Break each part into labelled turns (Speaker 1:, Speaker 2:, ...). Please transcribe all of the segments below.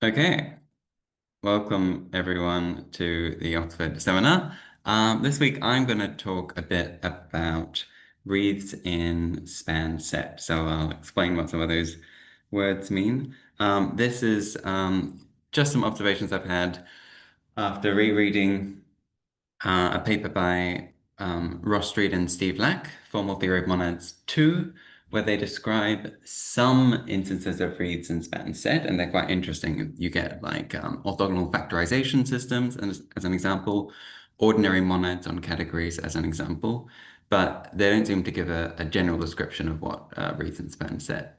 Speaker 1: Okay, welcome everyone to the Oxford seminar. This week I'm going to talk a bit about wreaths in span set. So I'll explain what some of those words mean. This is just some observations I've had after rereading a paper by Ross Street and Steve Lack, Formal Theory of Monads II, where they describe some instances of wreaths in span set, and they're quite interesting. You get like orthogonal factorisation systems as an example, ordinary monads on categories as an example, but they don't seem to give a general description of what wreaths in span set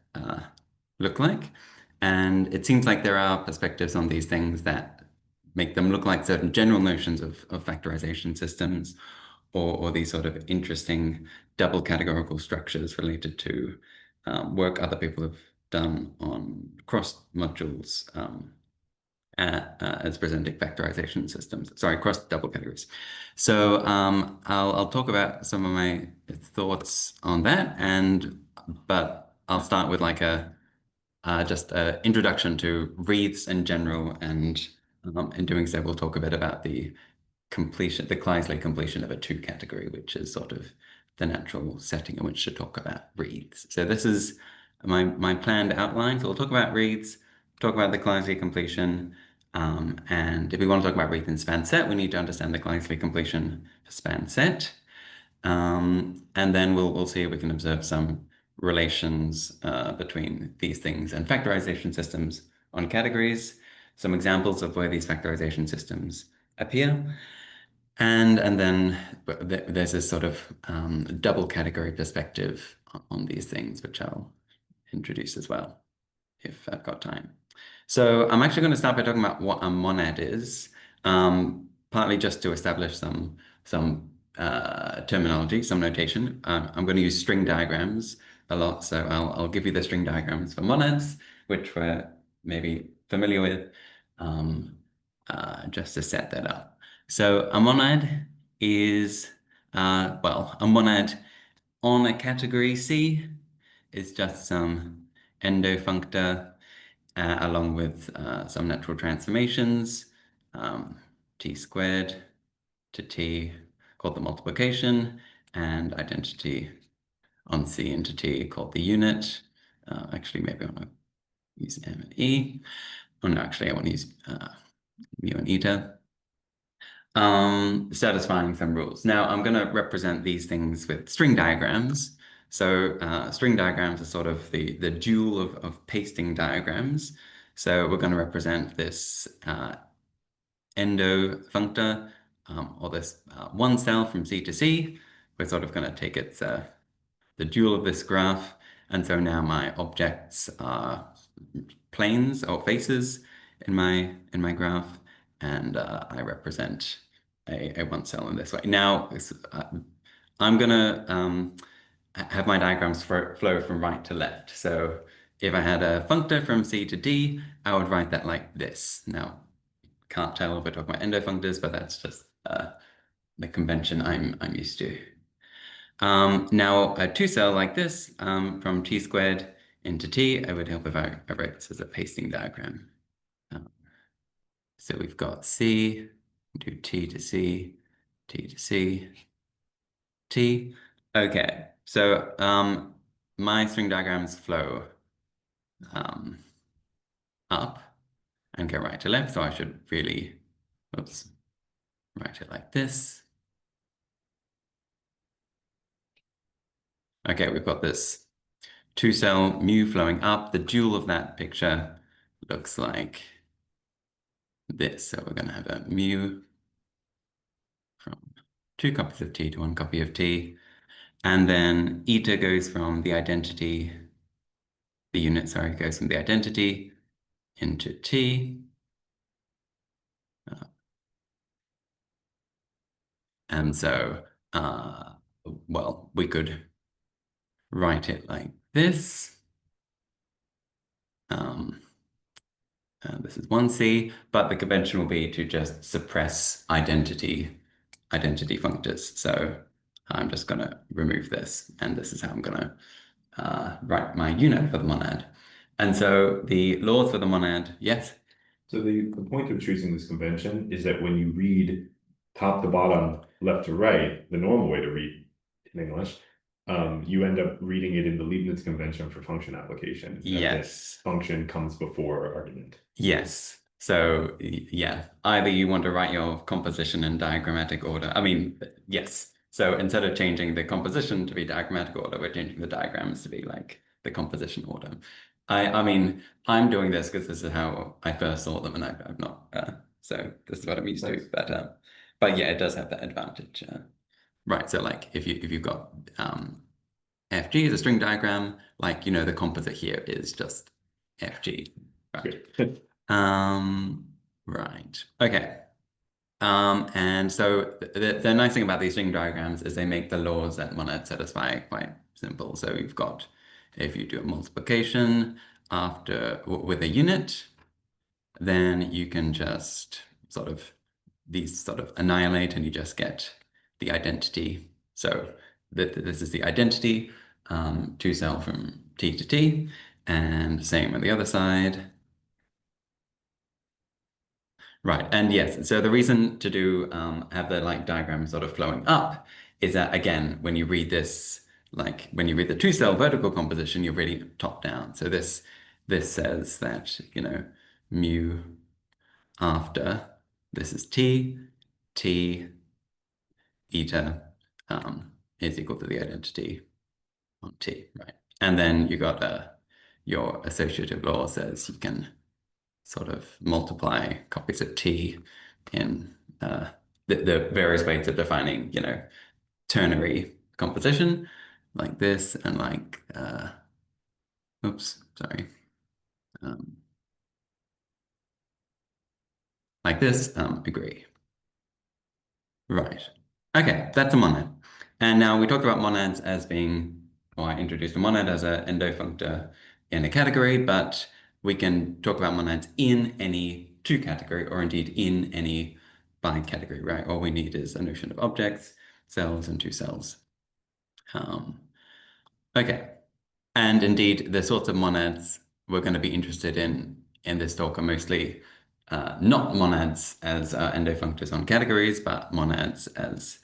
Speaker 1: look like. And it seems like there are perspectives on these things that make them look like certain general notions of factorization systems or these sort of interesting double categorical structures related to work other people have done on cross modules as presenting factorization systems. Sorry, cross double categories. So I'll talk about some of my thoughts on that, but I'll start with like just an introduction to wreaths in general, and in doing so, we'll talk a bit about the Kleisli completion of a two category, which is sort of the natural setting in which to talk about wreaths. So this is my planned outline. So we'll talk about wreaths, talk about the Kleisli completion, and if we want to talk about wreath in span set, we need to understand the Kleisli completion for span set. And then we'll see if we can observe some relations between these things and factorization systems on categories, some examples of where these factorization systems appear. And then there's this sort of double category perspective on these things, which I'll introduce as well, if I've got time. So I'm actually going to start by talking about what a monad is, partly just to establish some terminology, some notation. I'm going to use string diagrams a lot, so I'll give you the string diagrams for monads, which we're maybe familiar with, just to set that up. So a monad is, a monad on a category C is just some endofunctor along with some natural transformations, t squared to t called the multiplication, and identity on C into T called the unit. Actually, maybe I want to use M and E. Oh no, actually I want to use mu and eta. Satisfying some rules. Now I'm going to represent these things with string diagrams. So string diagrams are sort of the dual of pasting diagrams. So we're going to represent this endofunctor, or this one cell from C to C. We're sort of going to take its the dual of this graph. And so now my objects are planes or faces in my graph, and I represent a one cell in this way. Now I'm gonna have my diagrams flow from right to left. So if I had a functor from C to D, I would write that like this. Now, can't tell if we're talking about endofunctors, but that's just the convention I'm used to. Now a two cell like this, from T squared into T, I would help if I write this as a pasting diagram. So we've got C, do T to C, T to C, T. Okay, so my string diagrams flow up and go right to left, so I should really, oops, write it like this. Okay, we've got this two cell mu flowing up. The dual of that picture looks like this. So we're going to have a mu from two copies of T to one copy of T. And then eta goes from the identity, the unit, sorry, goes from the identity into T. And so, well, we could write it like this. This is 1C, but the convention will be to just suppress identity functors. So I'm just going to remove this, and this is how I'm going to write my unit for the monad. And so the laws for the monad, yes?
Speaker 2: So the point of choosing this convention is that when you read top to bottom, left to right, the normal way to read in English, you end up reading it in the Leibniz convention for function application, that
Speaker 1: Yes.
Speaker 2: function comes before argument.
Speaker 1: Yes. So yeah, either you want to write your composition in diagrammatic order. I mean, yes. So instead of changing the composition to be diagrammatic order, we're changing the diagrams to be like the composition order. I mean, I'm doing this because this is how I first saw them, and I've not. So this is what I'm used
Speaker 2: Nice.
Speaker 1: to. But yeah, it does have that advantage. Right. So like if you've got FG is a string diagram, like the composite here is just FG. Right.
Speaker 2: Good.
Speaker 1: Um, right. Okay. And so the nice thing about these string diagrams is they make the laws that monads satisfy quite simple. So you've got, if you do a multiplication with a unit, then you can just these sort of annihilate and you just get the identity. So this is the identity, two cell from T to T, and same on the other side. Right, and yes, so the reason to do have the like diagram sort of flowing up is that again, when you read this, like when you read the two cell vertical composition, you're really top down. So this says that, mu after this is T, T eta is equal to the identity on T, right? And then you got your associative law says you can sort of multiply copies of T in the various ways of defining, ternary composition, like this, and like, oops, sorry, um, like this, agree. Right. Okay, that's a monad. And now we talked about monads as being, or I introduced a monad as an endofunctor in a category, but we can talk about monads in any two category, or indeed in any bi-category, right? All we need is a notion of objects, cells, and two cells. Um, okay. And indeed, the sorts of monads we're going to be interested in this talk are mostly not monads as endofunctors on categories, but monads as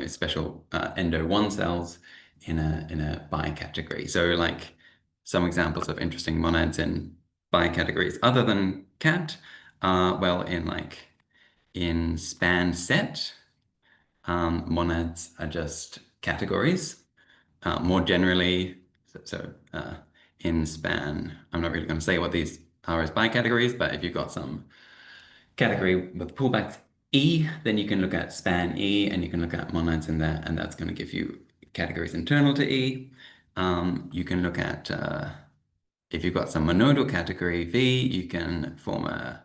Speaker 1: special endo one cells in a bi-category. So like some examples of interesting monads in bi-categories other than cat, well, in span set, monads are just categories. More generally, in span, I'm not really going to say what these are as bi-categories, but if you've got some category with pullbacks E, then you can look at span E and you can look at monads in there, and that's going to give you categories internal to E. You can look at, if you've got some monodal category V, you can form a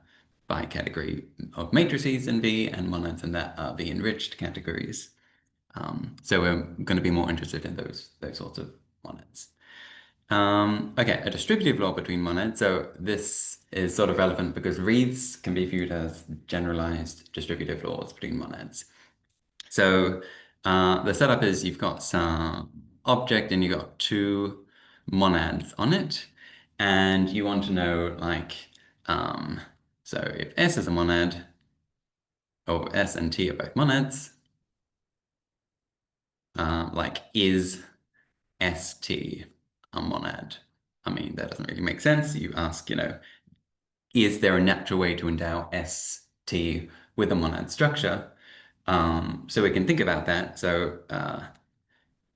Speaker 1: bi-category of matrices in V, and monads in that are V-enriched categories. So we're going to be more interested in those sorts of monads. Okay, a distributive law between monads. So this is sort of relevant because wreaths can be viewed as generalized distributive laws between monads. So the setup is you've got some object and you've got two monads on it, and you want to know so if S is a monad, or S and T are both monads, is ST a monad? I mean, that doesn't really make sense. You ask, is there a natural way to endow ST with a monad structure? So we can think about that. So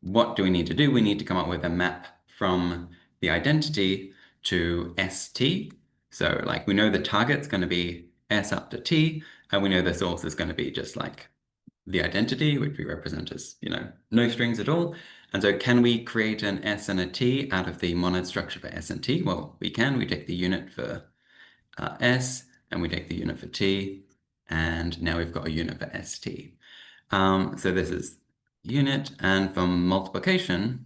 Speaker 1: what do we need to do? We need to come up with a map from the identity to ST. So like we know the target's going to be S up to T, and we know the source is going to be just like the identity, which we represent as, no strings at all. And so can we create an S and a T out of the monad structure for S and T? Well, we can. We take the unit for S and we take the unit for T, and now we've got a unit for ST. So this is unit, and from multiplication,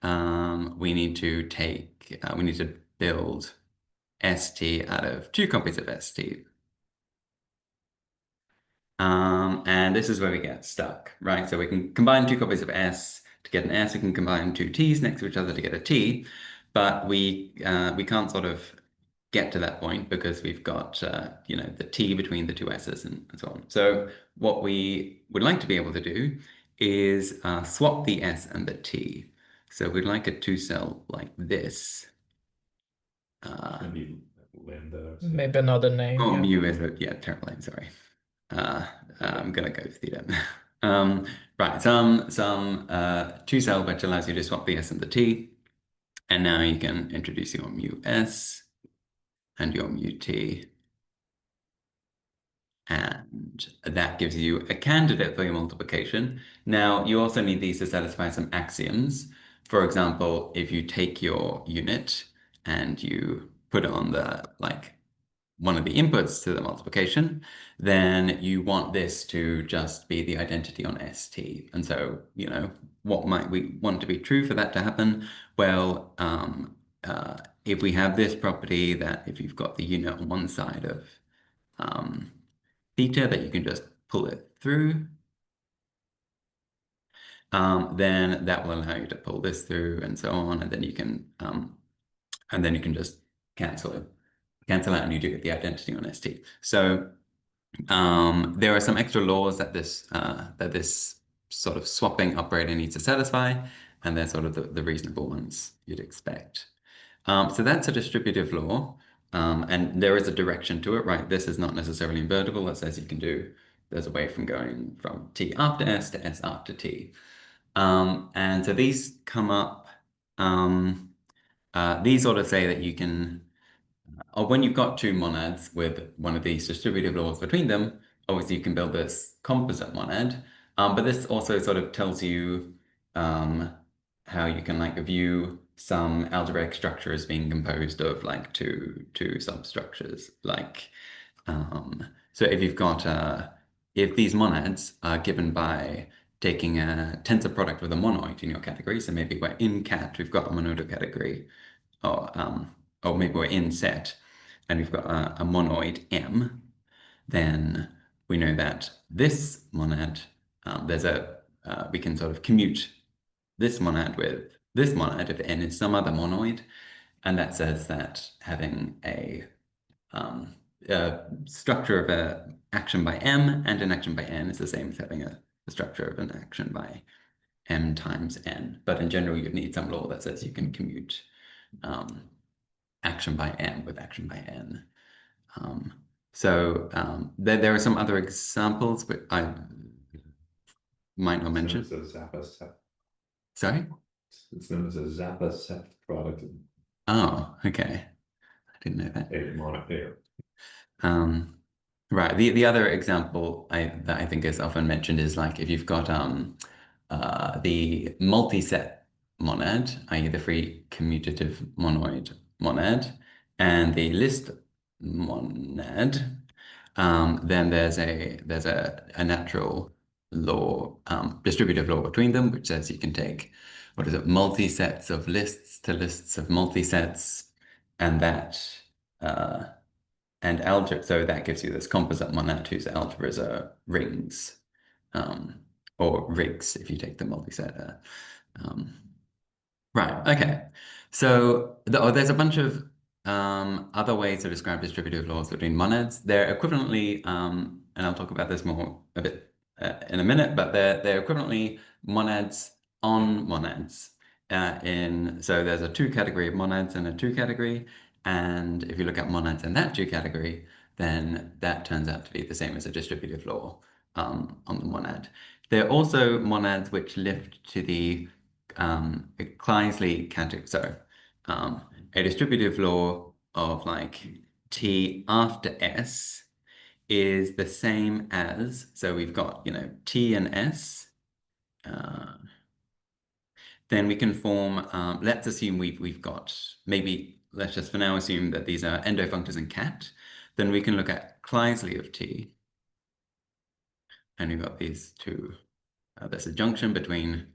Speaker 1: we need to build ST out of two copies of ST. And this is where we get stuck, right? So we can combine two copies of S to get an S. We can combine two T's next to each other to get a T, but we can't sort of get to that point because we've got, you know, the t between the two s's and so on. So what we would like to be able to do is swap the s and the t. So we'd like a two-cell like this.
Speaker 2: Maybe lambda.
Speaker 3: Maybe another name.
Speaker 1: Oh,
Speaker 3: Yeah.
Speaker 1: mu is yeah, terrible name, sorry. I'm gonna go with theta. Right, some two-cell which allows you to swap the s and the t. And now you can introduce your mu s and your mu t. And that gives you a candidate for your multiplication. Now, you also need these to satisfy some axioms. For example, if you take your unit and you put it on the, like, one of the inputs to the multiplication, then you want this to just be the identity on ST. And so, you know, what might we want to be true for that to happen? Well, if we have this property that if you've got the unit on one side of theta that you can just pull it through, then that will allow you to pull this through and so on, and then you can just cancel out and you do get the identity on ST. So there are some extra laws that this sort of swapping operator needs to satisfy, and they're sort of the reasonable ones you'd expect. So that's a distributive law, and there is a direction to it, right? This is not necessarily invertible. It says you can do, there's a way from going from t after s to s after t. And so these come up, these sort of say that you can, or when you've got two monads with one of these distributive laws between them, obviously you can build this composite monad. But this also sort of tells you how you can like view some algebraic structure as being composed of like two substructures. Like, so if you've got if these monads are given by taking a tensor product with a monoid in your category, so maybe we're in cat, we've got a monoidal category, or maybe we're in set and we've got a monoid M, then we know that this monad, we can sort of commute this monad with this monad if n is some other monoid, and that says that having a structure of an action by M and an action by N is the same as having a structure of an action by M times N. But in general, you'd need some law that says you can commute action by M with action by N. There are some other examples, but I might not mention.
Speaker 2: It's known as a Zappa-Seft.
Speaker 1: Sorry?
Speaker 2: It's known as a Zappa-Seft product.
Speaker 1: Oh, okay. I didn't know that.
Speaker 2: A monad there.
Speaker 1: Right. The other example that I think is often mentioned is like if you've got the multi-set monad, i.e. the free commutative monoid monad, and the list monad, then there's a natural law, distributive law between them, which says you can take, what is it, multi-sets of lists to lists of multi-sets, and that and algebra, so that gives you this composite monad whose algebras are rings, or rigs if you take the multiset. Right, okay. So there's a bunch of other ways to describe distributive laws between monads. They're equivalently, and I'll talk about this more a bit in a minute, but they're equivalently monads on monads. So there's a two category of monads and a two category. And if you look at monads in that two category, then that turns out to be the same as a distributive law on the monad. There are also monads which lift to the Kleisli category. So a distributive law of like t after s is the same as, so we've got, you know, t and s. Then we can form, let's assume we've got, maybe let's just for now assume that these are endofunctors in cat. Then we can look at Kleisli of t. And we've got these two, there's a junction between,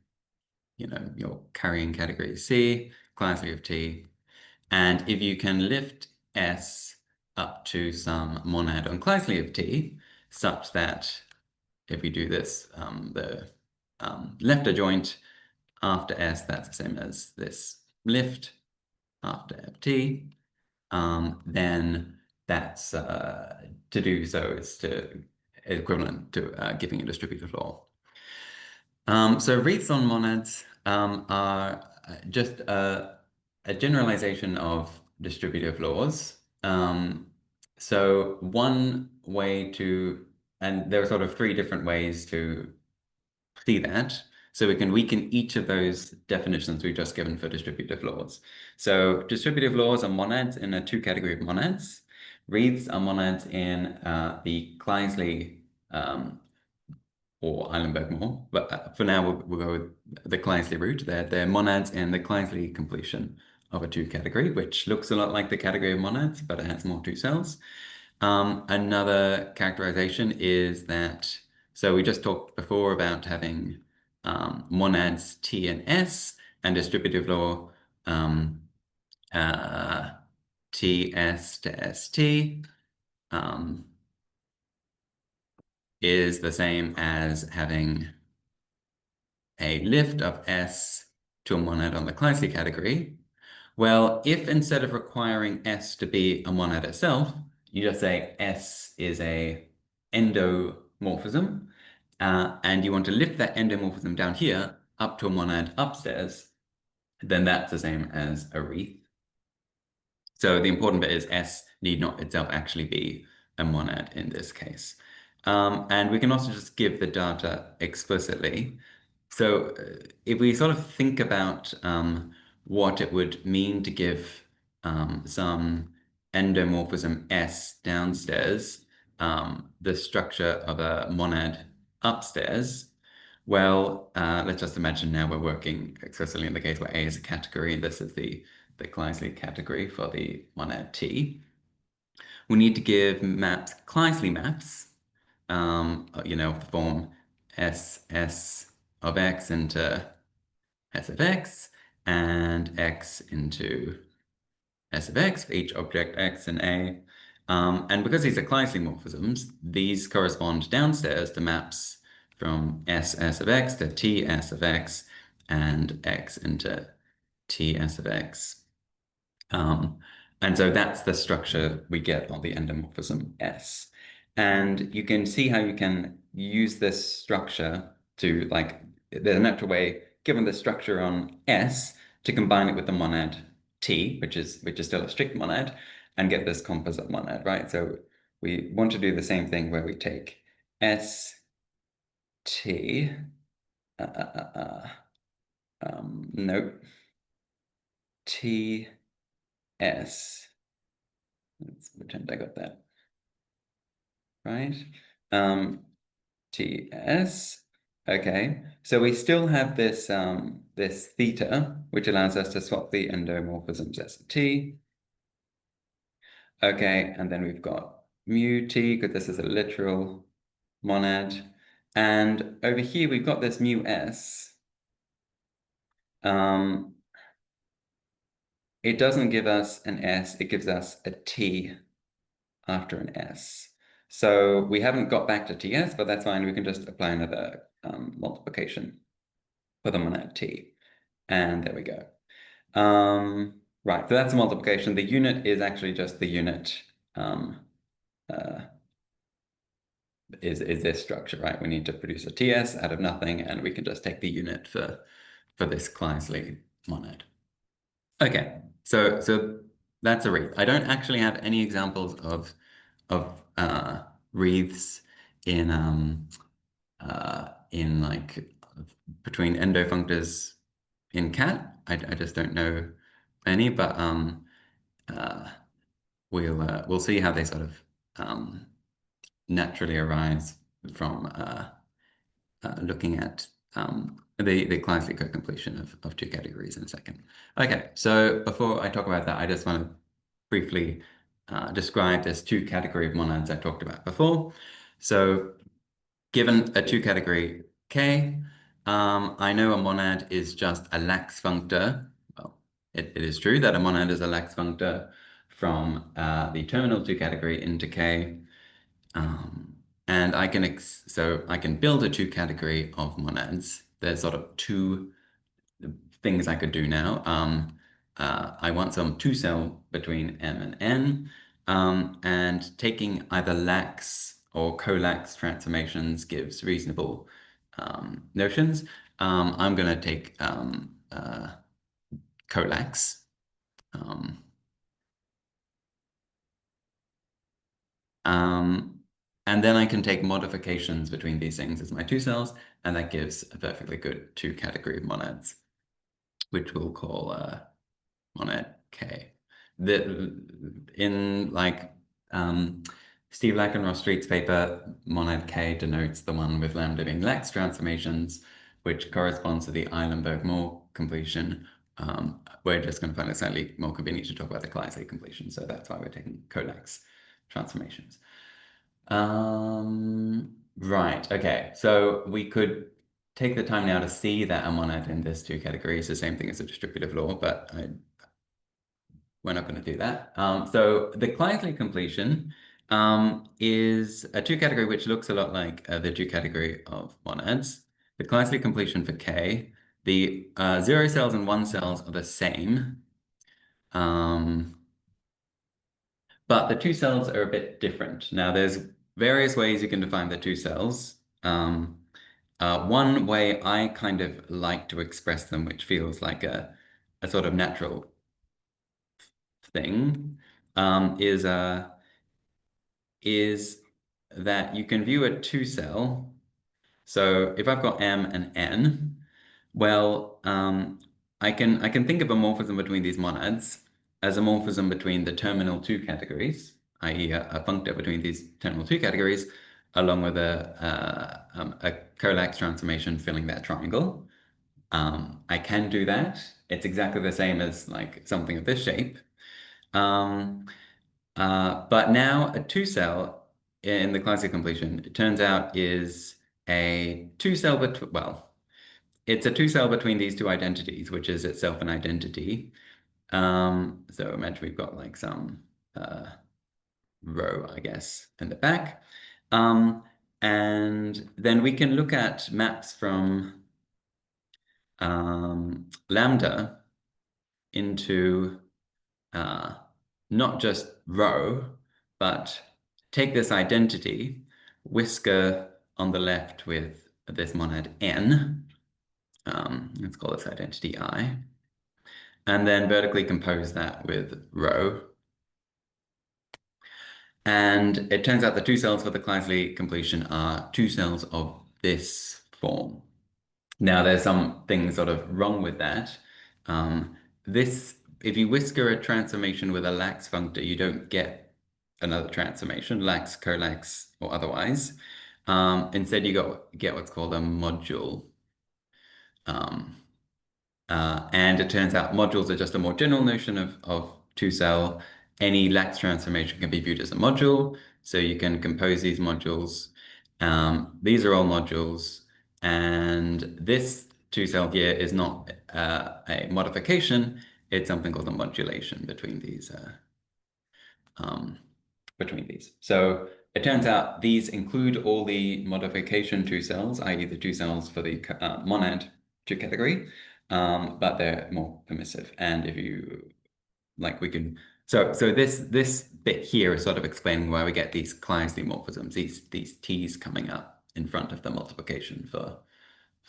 Speaker 1: you know, your carrying category C, Kleisli of t. And if you can lift S up to some monad on Kleisli of t, such that if we do this, the left adjoint after S, that's the same as this lift after ft. then that's to do so is equivalent to giving a distributive law. So wreaths on monads are just a generalization of distributive laws. So one way and there are sort of three different ways to see that. So we can weaken each of those definitions we've just given for distributive laws. So distributive laws are monads in a two-category of monads. Wreaths are monads in the Kleisli or Eilenberg-Moore, but for now we'll go with the Kleisli route. They're monads in the Kleisli completion of a two-category, which looks a lot like the category of monads, but it has more two cells. Another characterization is that, so we just talked before about having monads T and S, and distributive law TS to ST is the same as having a lift of S to a monad on the Kleisli category. Well, if instead of requiring S to be a monad itself, you just say S is a endomorphism, and you want to lift that endomorphism down here up to a monad upstairs, then that's the same as a wreath. So the important bit is S need not itself actually be a monad in this case. And we can also just give the data explicitly. So if we sort of think about what it would mean to give some endomorphism S downstairs, the structure of a monad upstairs, well, let's just imagine now we're working explicitly in the case where A is a category, and this is the Kleisli category for the monad T. We need to give maps, Kleisli maps, the form S of X into S of X and X into S of X for each object X and A. And because these are Kleisli morphisms, these correspond downstairs to maps from S of X to T S of X and X into T S of X. And so that's the structure we get on the endomorphism S. And you can see how you can use this structure to, like, there's a natural way, given the structure on S, to combine it with the monad T, which is still a strict monad, and get this composite monad, right? So we want to do the same thing where we take S T, nope, T S. Let's pretend I got that right. TS. Okay, so we still have this this theta, which allows us to swap the endomorphisms S and T. Okay, and then we've got mu T, because this is a literal monad. And over here, we've got this mu S. It doesn't give us an S, it gives us a T after an S. So we haven't got back to TS, but that's fine. We can just apply another multiplication for the monad T. And there we go. Right, so that's a multiplication. The unit is actually just the unit is this structure, right? We need to produce a TS out of nothing, and we can just take the unit for this Kleisli monad. Okay, so that's a wreath. I don't actually have any examples of wreaths in like between endofunctors in cat. I just don't know any, but we'll see how they sort of naturally arise from looking at the Kleisli co-completion of two categories in a second. Okay, so before I talk about that, I just want to briefly describe this two-category of monads I talked about before. So given a two-category K, I know a monad is just a lax functor. Well, it is true that a monad is a lax functor from the terminal two-category into K. And I can build a two-category of monads. There's sort of two things I could do now. I want some two-cell between M and N, and taking either lax or collax transformations gives reasonable notions. I'm going to take collax. And then I can take modifications between these things as my two cells, and that gives a perfectly good two-category of monads, which we'll call monad K. In like Steve Lack and Ross Street's paper, monad K denotes the one with lambda being lax transformations, which corresponds to the Eilenberg-Moore completion. We're just going to find it slightly more convenient to talk about the Kleisli completion, so that's why we're taking collax transformations. Right, okay, so we could take the time now to see that a monad in this two categories is the same thing as a distributive law, but we're not going to do that. So the Kleisli completion is a two category which looks a lot like the two category of monads. The Kleisli completion for K, the 0 cells and 1 cells are the same. But the two cells are a bit different. Now, there's various ways you can define the two cells. One way I kind of like to express them, which feels like a sort of natural thing, is that you can view a two cell. So if I've got M and N, well, I can think of a morphism between these monads as a morphism between the terminal two categories, i.e. a functor between these terminal two categories, along with a collax transformation filling that triangle. I can do that. It's exactly the same as like something of this shape. But now a two cell in the Kleisli completion, it turns out is a two cell well, it's a two cell between these two identities, which is itself an identity. So imagine we've got like some row, I guess, in the back. And then we can look at maps from lambda into not just row, but take this identity, whisker on the left with this monad N. Let's call this identity I. And then vertically compose that with row. And it turns out the two cells for the Kleisli completion are two cells of this form. Now, there's something sort of wrong with that. If you whisker a transformation with a lax functor, you don't get another transformation, lax, collax, or otherwise. Instead, you get what's called a module. And it turns out modules are just a more general notion of two cell. Any lax transformation can be viewed as a module. So you can compose these modules. These are all modules. And this two cell here is not a modification. It's something called a modulation between these. So it turns out these include all the modification two cells, i.e. the two cells for the monad two category, but they're more permissive. And if you like, we can. So this bit here is sort of explaining why we get these Kleisli morphisms, these T's coming up in front of the multiplication for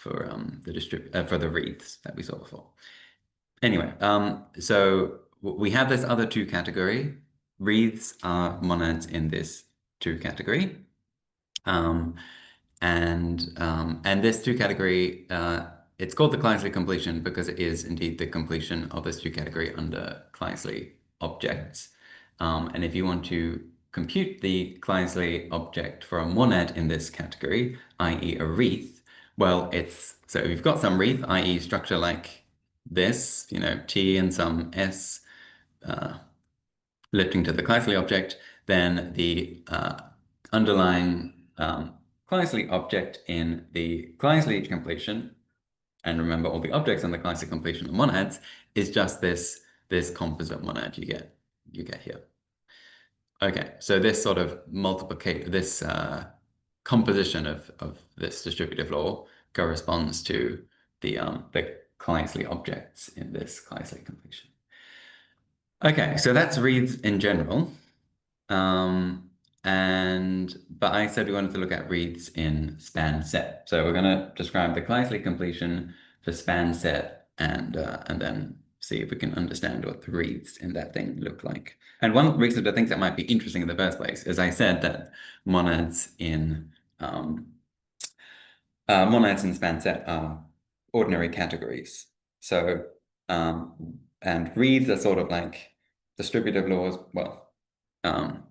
Speaker 1: the wreaths that we saw before. Anyway, so we have this other two category. Wreaths are monads in this two category. And this two category, it's called the Kleisli completion because it is indeed the completion of this two category under Kleisli objects. And if you want to compute the Kleisli object for a monad in this category, i.e. a wreath, well, so you've got some wreath, i.e. structure like this, T and some S lifting to the Kleisli object, then the underlying Kleisli object in the Kleisli completion, and remember all the objects in the Kleisli completion of monads, is just this composite monad you get here. Okay, so this sort of composition of this distributive law corresponds to the Kleisli objects in this Kleisli completion. Okay, so that's Wreaths in general. But I said we wanted to look at Wreaths in span set. So we're going to describe the Kleisli completion for span set and then see if we can understand what the Wreaths in that thing look like. And one reason I think that might be interesting in the first place is I said that um, monads in span set are ordinary categories. So and Wreaths are sort of like distributive laws. Well, um,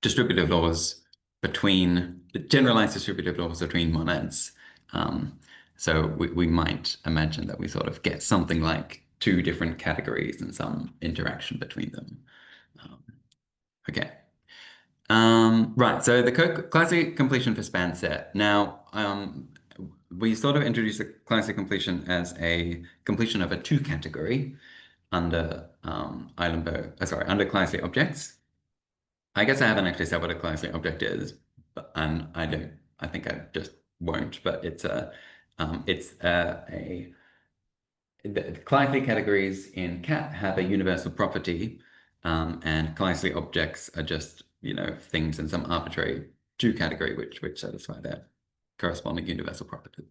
Speaker 1: distributive laws generalized distributive laws between monads. So we might imagine that we sort of get something like two different categories and some interaction between them. Um, okay. Right, so the classic completion for span set. Now, we sort of introduced the classic completion as a completion of a two category under under Kleisli objects. I guess I haven't actually said what a Kleisli object is, and I think I just won't, but the Kleisli categories in cat have a universal property, and Kleisli objects are just, things in some arbitrary two category which satisfy that corresponding universal property.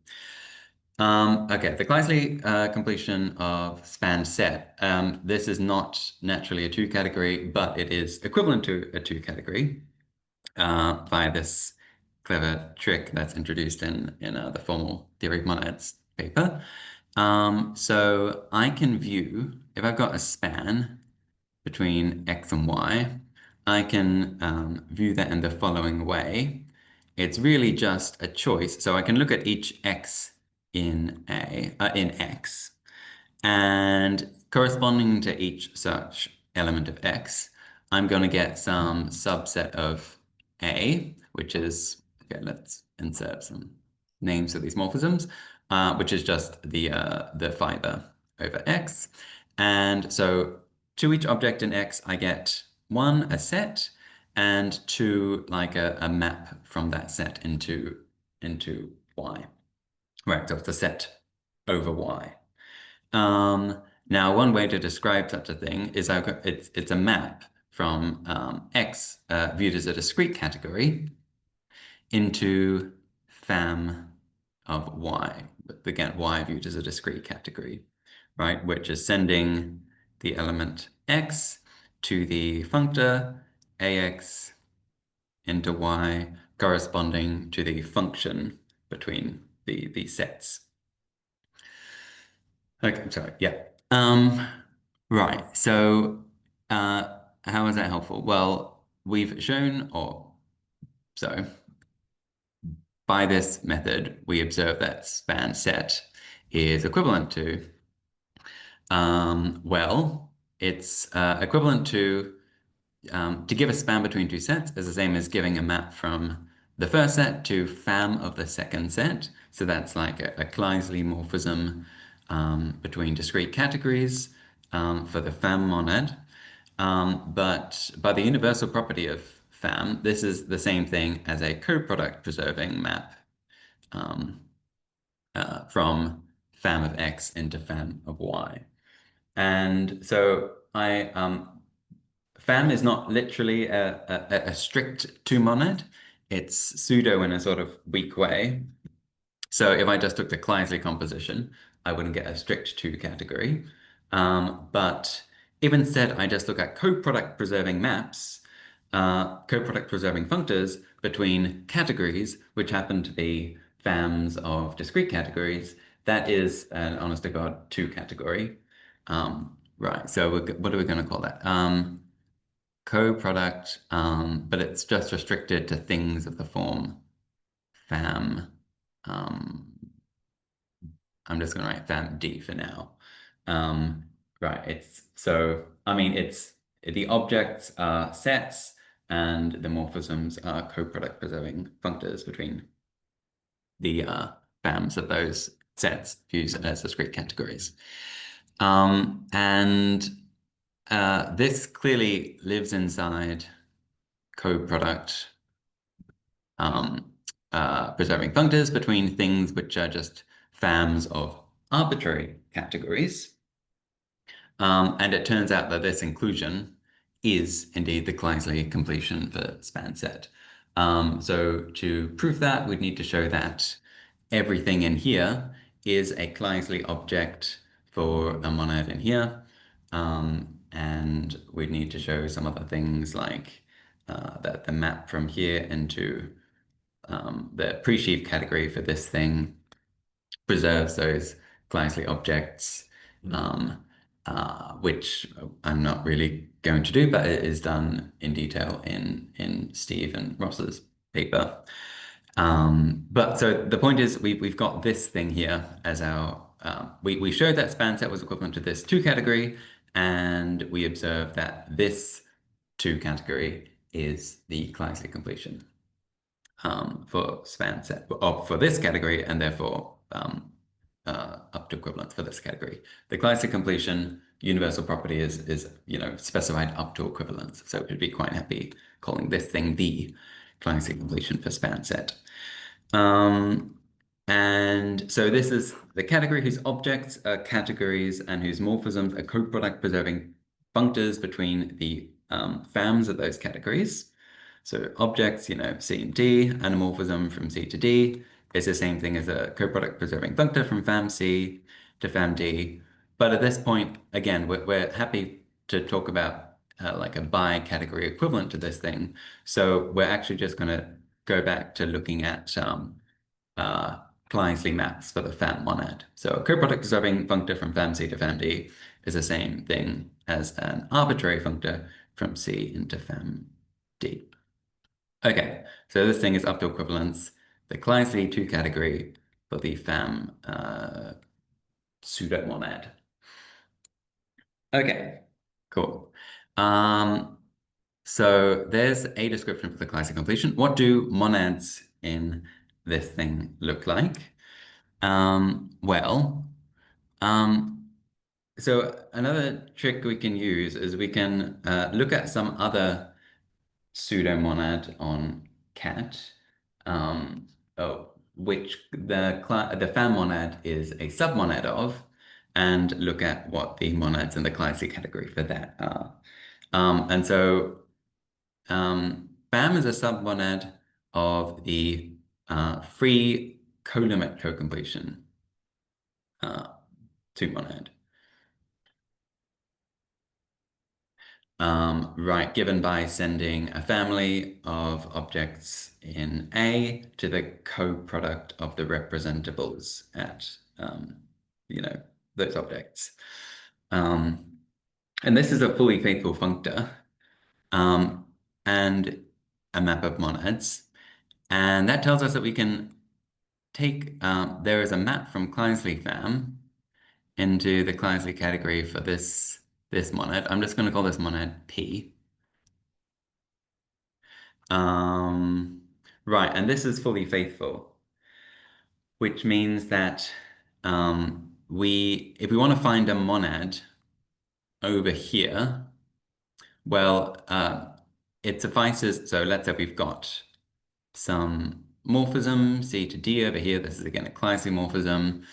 Speaker 1: Okay, the Kleisli completion of span set. This is not naturally a two category, but it is equivalent to a two category by this clever trick that's introduced in the formal theory of monads paper. So I can view, if I've got a span between x and y, I can view that in the following way. It's really just a choice. So I can look at each x in x, and corresponding to each such element of x, I'm going to get some subset of A, which is, okay, let's insert some names of these morphisms, which is just the fiber over x. And so to each object in x, I get one, a set, and two, like a map from that set into y. Right, so it's a set over y. Now, one way to describe such a thing is it's a map from X viewed as a discrete category into fam of Y. But again, Y viewed as a discrete category, right? Which is sending the element X to the functor AX into Y corresponding to the function between the sets. Okay, sorry. Yeah. Right. So, how is that helpful? Well, we've shown, by this method, we observe that span set is equivalent to, it's equivalent to give a span between two sets is the same as giving a map from the first set to fam of the second set. So that's like a Kleisli morphism between discrete categories for the fam monad. But by the universal property of fam, this is the same thing as a coproduct preserving map from fam of x into fam of y. And so fam is not literally a strict two-monad. It's pseudo in a sort of weak way. So if I just took the Kleisli composition, I wouldn't get a strict two category. But if instead I just look at coproduct preserving maps, coproduct preserving functors between categories, which happen to be fams of discrete categories, that is an honest to God two category. Right, so what are we going to call that? Coproduct, but it's just restricted to things of the form fam. I'm just going to write fam D for now. Right, it's the objects are sets and the morphisms are coproduct preserving functors between the fams of those sets used as discrete categories. This clearly lives inside coproduct preserving functors between things which are just fams of arbitrary categories. And it turns out that this inclusion is indeed the Kleisli completion for span set. So to prove that, we'd need to show that everything in here is a Kleisli object for a monad in here. And we'd need to show some other things like that the map from here into the pre-sheaf category for this thing preserves those Kleisli objects, which I'm not really going to do, but it is done in detail in Steve and Ross's paper. But so the point is we've got this thing here as our we showed that span set was equivalent to this 2 category, and we observed that this 2 category is the Kleisli completion for span set for this category, and therefore up to equivalence for this category. The Kleisli completion universal property is specified up to equivalence, so we'd be quite happy calling this thing the Kleisli completion for span set. And so this is the category whose objects are categories and whose morphisms are coproduct preserving functors between the fams of those categories. So objects, C and D, and a morphism from C to D is the same thing as a coproduct preserving functor from fam C to fam D. But at this point, again, we're happy to talk about like a bi-category equivalent to this thing. So we're actually just going to go back to looking at Kleisli maps for the fam monad. So a coproduct preserving functor from fam C to fam D is the same thing as an arbitrary functor from C into fam D. Okay, so this thing is up to equivalence, the Kleisli 2 category for the fam pseudomonad. Okay, cool. So there's a description for the Kleisli completion. What do monads in this thing look like? So another trick we can use is we can look at some other pseudomonad on cat, which the fam monad is a submonad of, and look at what the monads in the Kleisli category for that are. And so fam is a submonad of the free colimit co-completion 2 monad. Right, given by sending a family of objects in A to the coproduct of the representables at, those objects. And this is a fully faithful functor and a map of monads. And that tells us that we can take, there is a map from Kleisli fam into the Kleisli category for this monad. I'm just going to call this monad P. Right, and this is fully faithful, which means that if we want to find a monad over here, well, it suffices. So let's say we've got some morphism C to D over here. This is again a Kleisli morphism.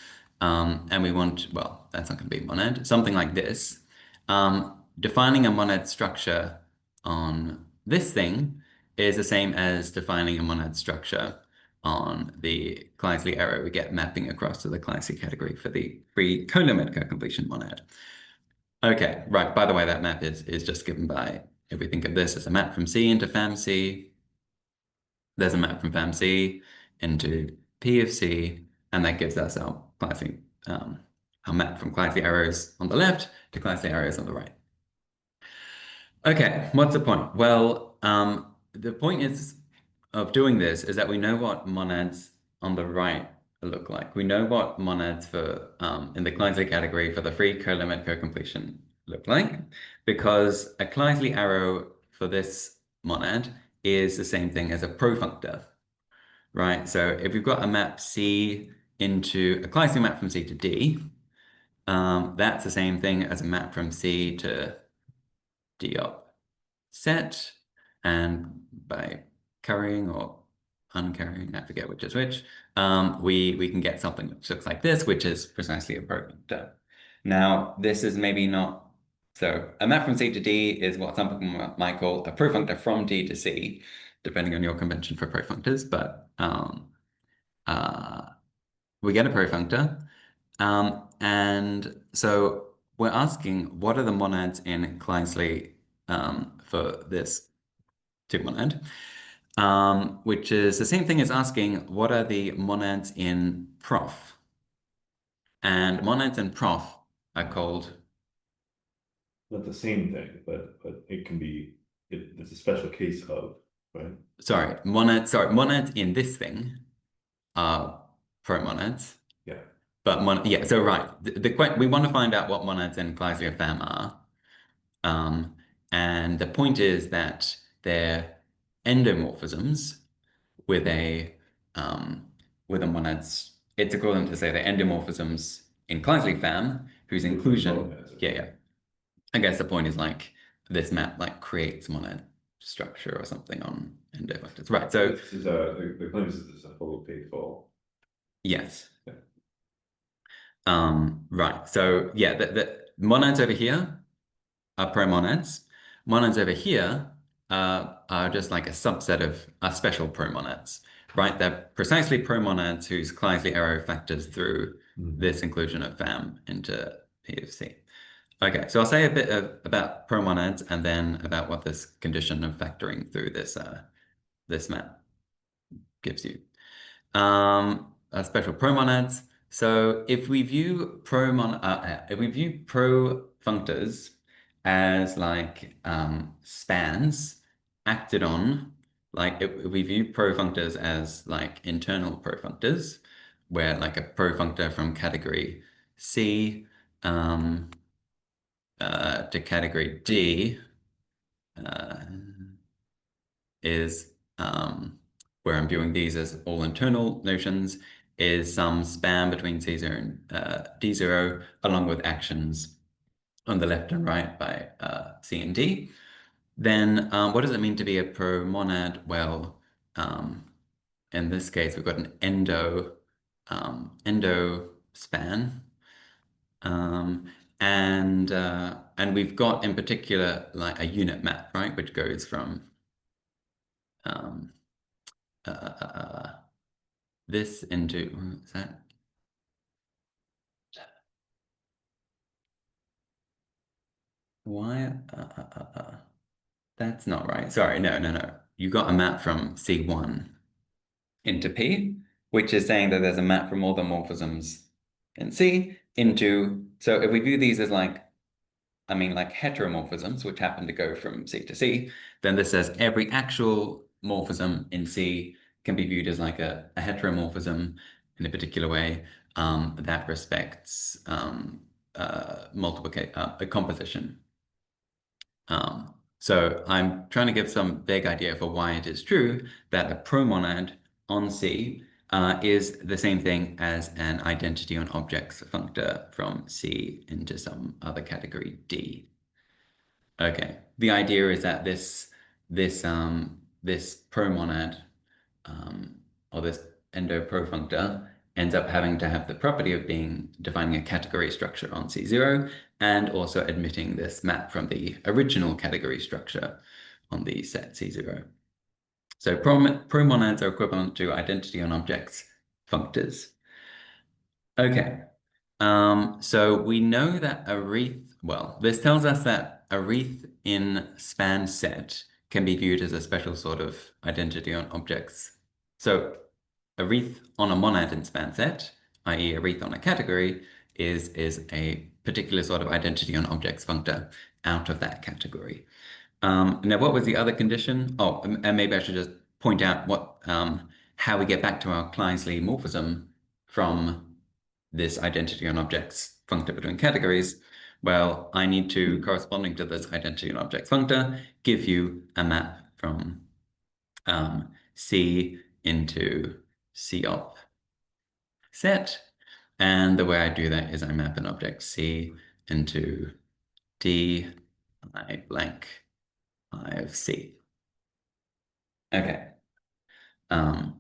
Speaker 1: And we want, well, that's not going to be a monad, something like this. Defining a monad structure on this thing is the same as defining a monad structure on the Kleisli arrow we get mapping across to the Kleisli category for the free colimit co-completion monad. Okay, right. By the way, that map is just given by, if we think of this as a map from C into fam C, there's a map from fam C into P of C, and that gives us our Kleisli, our map from Kleisli arrows on the left to Kleisli arrows on the right. Okay, what's the point? Well, the point of doing this is that we know what monads on the right look like. We know what monads for in the Kleisli category for the free colimit co-completion look like, because a Kleisli arrow for this monad is the same thing as a profunctor, right? So if we've got a map C into a Kleisli map from C to D, that's the same thing as a map from C to D op set, and by currying or uncurrying, I forget which is which, we can get something which looks like this, which is precisely a profunctor. Now, this is maybe not So a map from C to D is what some people might call a profunctor from D to C, depending on your convention for profunctors. But we get a profunctor. And so we're asking what are the monads in Kleisli for this two monad, which is the same thing as asking what are the monads in prof. And monads in prof are called,
Speaker 2: Not the same thing, but it can be, it's a special case of, right?
Speaker 1: monads in this thing are promonads.
Speaker 2: Yeah.
Speaker 1: But yeah, so right, we want to find out what monads in Kleisli fam are. And the point is that they're endomorphisms with a monads. It's equivalent to say they're endomorphisms in Kleisli fam, whose inclusion.
Speaker 2: Monads,
Speaker 1: Yeah. I guess the point is like this map like creates monad structure or something on endovectors. Right. So
Speaker 2: this is the claim is this is a fully faithful.
Speaker 1: yes.
Speaker 2: Yeah.
Speaker 1: Right. So yeah, the monads over here are promonads. Monads over here are just like a subset of special promonads, right? They're precisely promonads whose Kleisli arrow factors through this inclusion of fam into P of C. Okay, so I'll say a bit about promonads and then about what this condition of factoring through this map gives you. Special promonads. So if we view profunctors as like spans acted on, like if we view profunctors as like internal profunctors, where like a profunctor from category C to category D is where I'm viewing these as all internal notions, is some span between C0 and D0, along with actions on the left and right by C and D. Then what does it mean to be a promonad? Well, in this case, we've got an endo span. And we've got in particular like a unit map, right, which goes from um, this into, is that? Why? That's not right. Sorry, no. You got a map from C1 into P, which is saying that there's a map from all the morphisms in C into, so if we view these as like heteromorphisms, which happen to go from C to C, then this says every actual morphism in C can be viewed as like a heteromorphism in a particular way that respects a composition. So I'm trying to give some vague idea for why it is true that a promonad on C is the same thing as an identity on objects functor from C into some other category D. Okay, the idea is that this promonad or this endoprofunctor ends up having to have the property of defining a category structure on C0 and also admitting this map from the original category structure on the set C0. So promonads are equivalent to identity on objects functors. Okay, so we know that a wreath, well, this tells us that a wreath in span set can be viewed as a special sort of identity on objects. So a wreath on a monad in span set, i.e. a wreath on a category, is a particular sort of identity on objects functor out of that category. Now, what was the other condition? Oh, and maybe I should just point out how we get back to our Kleisli morphism from this identity on objects functor between categories. Well, I need to, corresponding to this identity on objects functor, give you a map from C into C op set. And the way I do that is I map an object C into D I blank I of C. Okay. Right,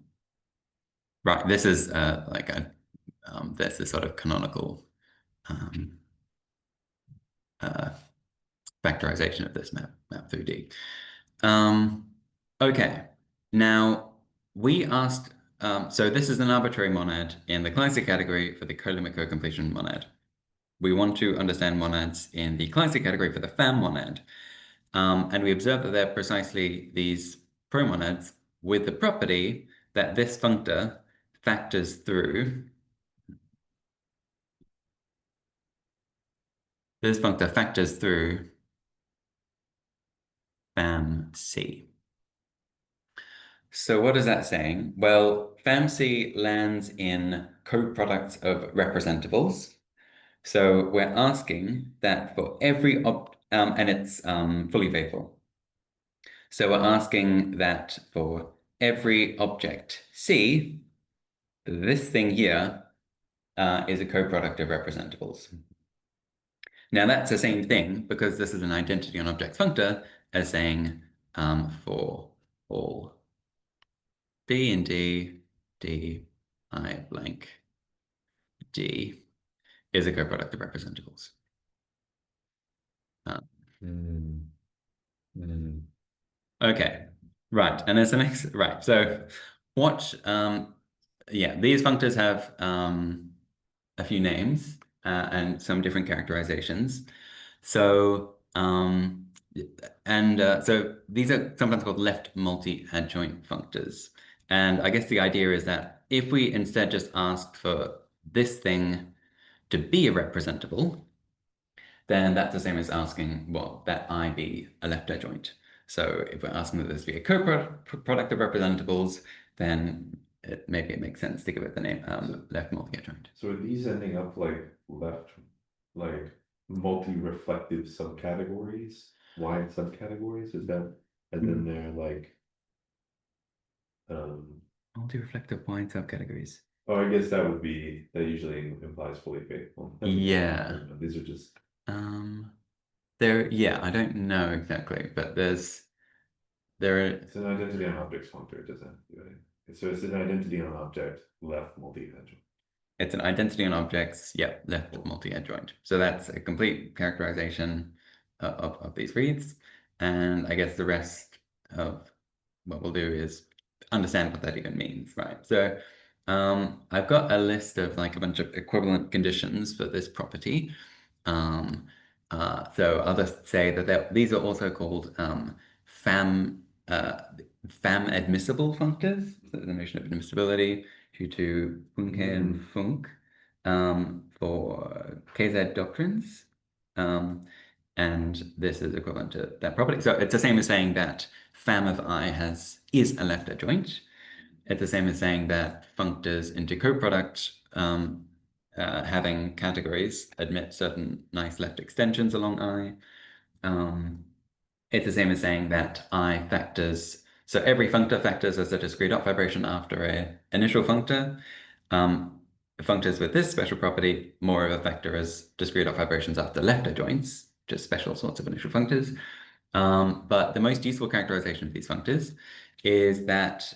Speaker 1: this is like that's the sort of canonical factorization of this map through D. Okay, now we asked, so this is an arbitrary monad in the Kleisli category for the colimit co-completion monad. We want to understand monads in the Kleisli category for the fam monad. And we observe that they're precisely these promonads with the property that this functor factors through fam C. So what is that saying? Well, fam C lands in coproducts of representables. So we're asking that for every and it's fully faithful. So we're asking that for every object C, this thing here is a coproduct of representables. Now that's the same thing because this is an identity on object functor as saying for all B and D, I blank D is a coproduct of representables. Okay, right, and there's the next, right, so watch, yeah, these functors have a few names and some different characterizations. So, so these are sometimes called left multi-adjoint functors. And I guess the idea is that if we instead just ask for this thing to be a representable, then that's the same as asking, well, that I be a left adjoint. So if we're asking that this be a co-product of representables, then maybe it makes sense to give it the name left multi-adjoint.
Speaker 2: So are these ending up like left, like multi-reflective subcategories, wide subcategories? Is that, and then they're like,
Speaker 1: multi-reflective wide subcategories.
Speaker 2: oh, I guess that usually implies fully faithful.
Speaker 1: Yeah.
Speaker 2: These are just.
Speaker 1: Yeah, I don't know exactly, but
Speaker 2: It's an identity on object functor, doesn't it? So it's an identity on object left multi-adjoint.
Speaker 1: It's an identity on objects, yeah, left multi-adjoint. So that's a complete characterization of these wreaths. And I guess the rest of what we'll do is understand what that even means, right? So I've got a list of like a bunch of equivalent conditions for this property. So I'll just say that these are also called fam admissible functors. So the notion of admissibility due to Funke and Funk for KZ doctrines. And this is equivalent to that property. So it's the same as saying that fam of I is a left adjoint. It's the same as saying that functors into coproduct having categories admit certain nice left extensions along I. It's the same as saying that I factors, so every functor factors as a discrete dot vibration after an initial functor. Functors with this special property, more of a factor as discrete dot vibrations after left adjoints, just special sorts of initial functors. But the most useful characterization of these functors is that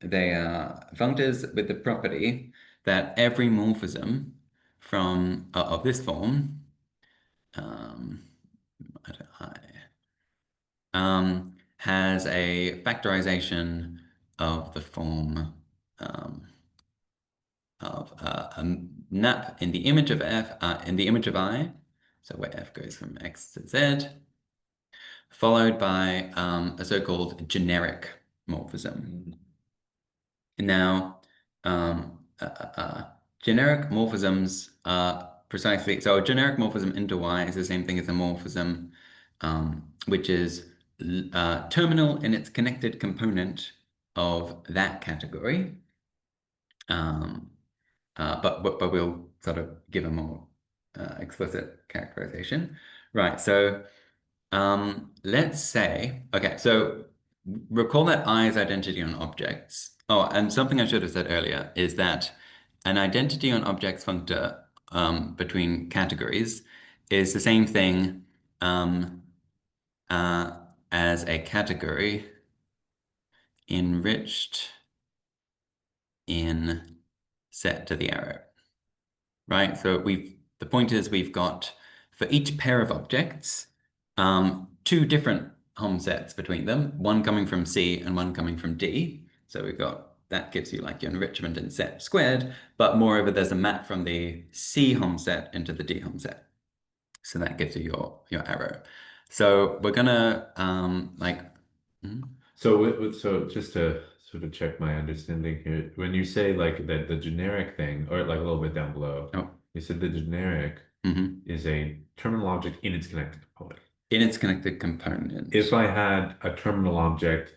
Speaker 1: they are functors with the property that every morphism from of this form has a factorization of the form of a nap in the image of f in the image of I, so where f goes from x to z, followed by a so-called generic morphism. Now, generic morphisms are precisely, so a generic morphism into Y is the same thing as a morphism which is terminal in its connected component of that category. But we'll sort of give a more explicit characterization. Right, so let's say, okay, so recall that I is identity on objects. Oh, and something I should have said earlier is that an identity on objects functor between categories is the same thing as a category enriched in set to the arrow, right? So the point is we've got, for each pair of objects, two different hom sets between them, one coming from C and one coming from D. So we've got that gives you like your enrichment in set squared, but moreover, there's a map from the C hom set into the D hom set. So that gives you your arrow. So we're gonna
Speaker 2: So just to sort of check my understanding here, when you say like that the generic thing, or like a little bit down below,
Speaker 1: oh,
Speaker 2: you said the generic is a terminal object in its connected component.
Speaker 1: in its connected component.
Speaker 2: If I had a terminal object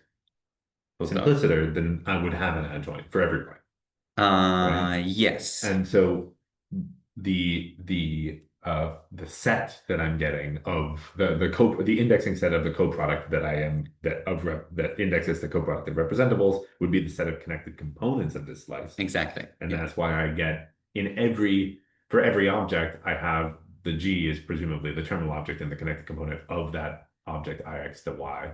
Speaker 2: simpliciter, then I would have an adjoint for every point. Right?
Speaker 1: Yes.
Speaker 2: And so the set that I'm getting of the indexing set of the coproduct that indexes the coproduct of representables would be the set of connected components of this slice.
Speaker 1: Exactly.
Speaker 2: And that's why I get for every object I have the G is presumably the terminal object and the connected component of that object Ix to Y.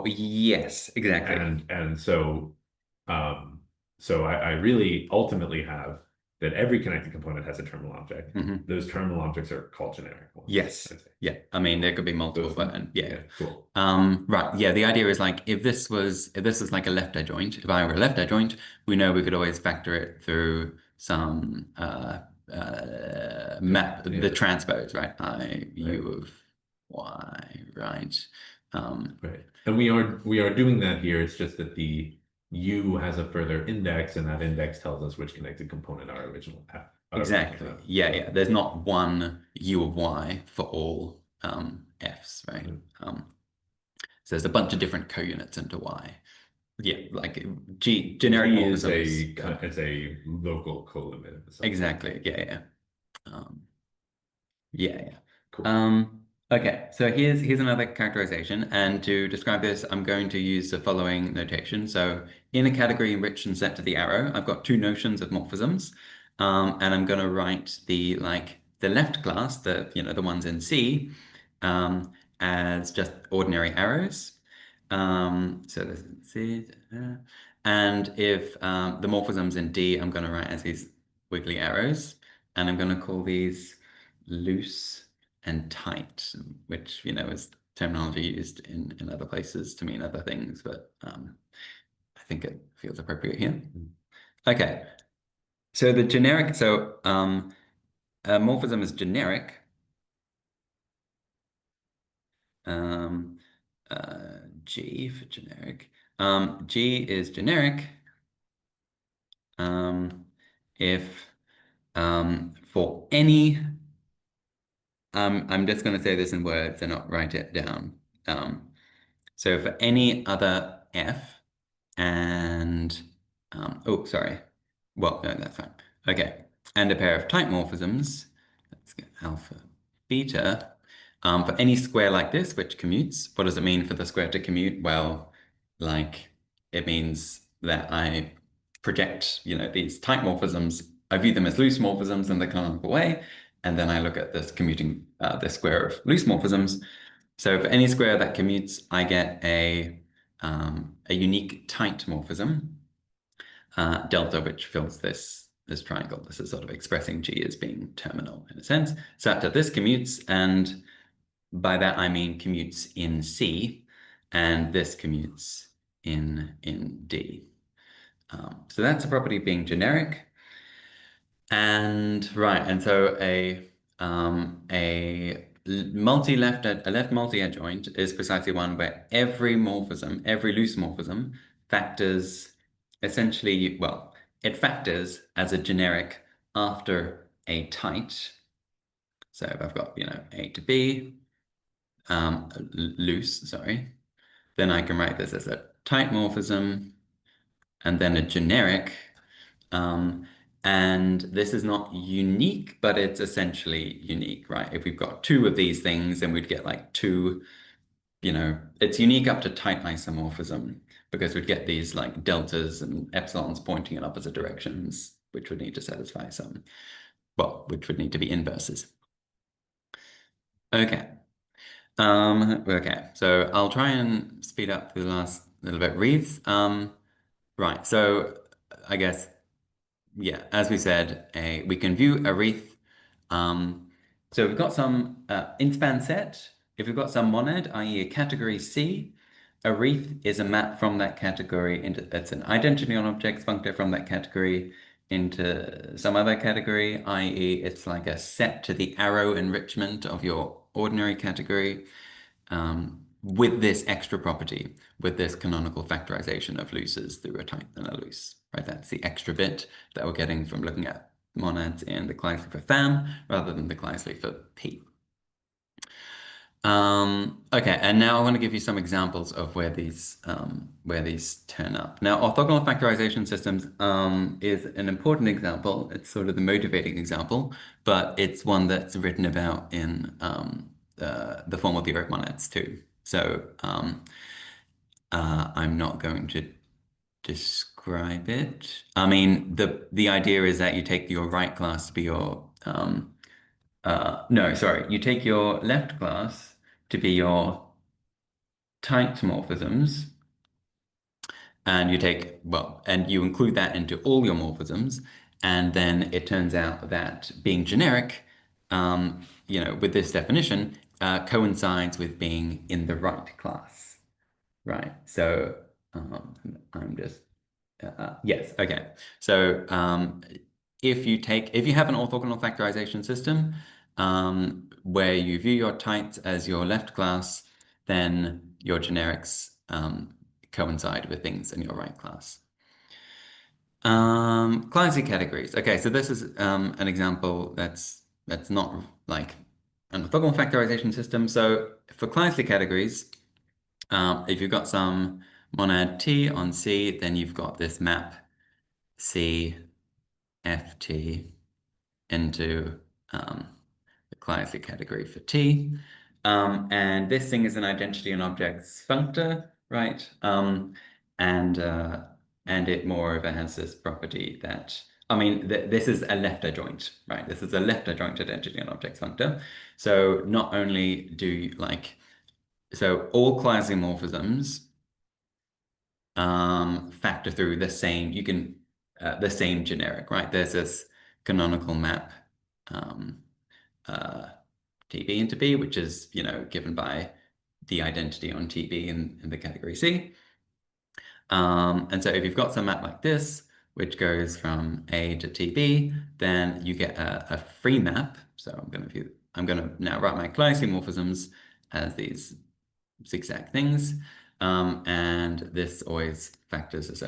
Speaker 1: Yes, exactly.
Speaker 2: And so I really ultimately have that every connected component has a terminal object. Those terminal objects are called generic ones.
Speaker 1: Yes. Yeah. I mean, there could be multiple, but yeah.
Speaker 2: Cool.
Speaker 1: Right. Yeah. The idea is like if this was like a left adjoint, if I were a left adjoint, we know we could always factor it through some map, the transpose, right? U of Y, right?
Speaker 2: Right. And we are doing that here. It's just that the U has a further index, and that index tells us which connected component our original F.
Speaker 1: Exactly. Yeah, yeah. There's not one U of Y for all Fs, right? So there's a bunch of different co-units into Y. Yeah, like generic morphisms.
Speaker 2: Is a local co-limit of the
Speaker 1: Exactly. Yeah, yeah. Yeah, yeah.
Speaker 2: Cool.
Speaker 1: Okay, so here's another characterization, and to describe this, I'm going to use the following notation. So in a category enriched and set to the arrow, I've got two notions of morphisms, and I'm going to write the left class, the ones in C, as just ordinary arrows. So this is C, and if the morphisms in D, I'm going to write as these wiggly arrows, and I'm going to call these loose and tight, which is terminology used in other places to mean other things, but I think it feels appropriate here. Okay, so the generic, a morphism is generic. G for generic. G is generic if for any I'm just going to say this in words and not write it down. So for any other F and, oh, sorry. Well, no, that's fine. Okay. And a pair of type morphisms, let's get alpha, beta, for any square like this, which commutes. What does it mean for the square to commute? Well, it means that I project, these type morphisms, I view them as loose morphisms in the canonical way, and then I look at this commuting, the square of loose morphisms. So for any square that commutes, I get a unique tight morphism, delta, which fills this triangle. This is sort of expressing G as being terminal in a sense. So after this commutes, and by that I mean commutes in C, and this commutes in D. So that's a property being generic. And right, and so a left multi-adjoint is precisely one where every morphism, every loose morphism, factors essentially, well, it factors as a generic after a tight. So if I've got, A to B, loose, sorry, then I can write this as a tight morphism and then a generic. And this is not unique, but it's essentially unique, right? If we've got two of these things, then we'd get like two, it's unique up to tight isomorphism because we'd get these like deltas and epsilons pointing in opposite directions, which would need to satisfy which would need to be inverses. Okay. Okay, so I'll try and speed up the last little bit. Wreaths. Right, so I guess, yeah, as we said, we can view a wreath. So we've got some inspan set if you've got some monad, i.e. a category C, a wreath is a map from that category into, it's an identity on objects functor from that category into some other category, i.e. it's like a set to the arrow enrichment of your ordinary category, with this extra property, with this canonical factorization of looses through a type and a loose, right? That's the extra bit that we're getting from looking at monads in the Kleisli for fam rather than the Kleisli for P. Okay, and now I want to give you some examples of where these turn up. Now, orthogonal factorization systems is an important example. It's sort of the motivating example, but it's one that's written about in the formal theory of monads too. So I'm not going to describe it. I mean, the idea is that you take your right class to be your no, sorry, you take your left class to be your tight morphisms, and you take, well, and you include that into all your morphisms, and then it turns out that being generic, with this definition, coincides with being in the right class, right? So I'm just, yes, okay. So if you have an orthogonal factorization system where you view your tights as your left class, then your generics coincide with things in your right class. Kleisli categories. Okay, so this is an example that's not like an orthogonal factorization system. So for Kleisli categories, if you've got some monad T on C, then you've got this map C FT into the Kleisli category for T. And this thing is an identity on objects functor, right? And it moreover has this property that, I mean, this is a left adjoint, right? This is a left adjoint identity on objects functor. So not only do you so all Kleisli morphisms factor through the same, the same generic, right? There's this canonical map TB into B, which is, given by the identity on TB in the category C. And so if you've got some map like this, which goes from A to TB, then you get a free map. So I'm gonna now write my Kleisli morphisms as these zigzag things. And this always factors as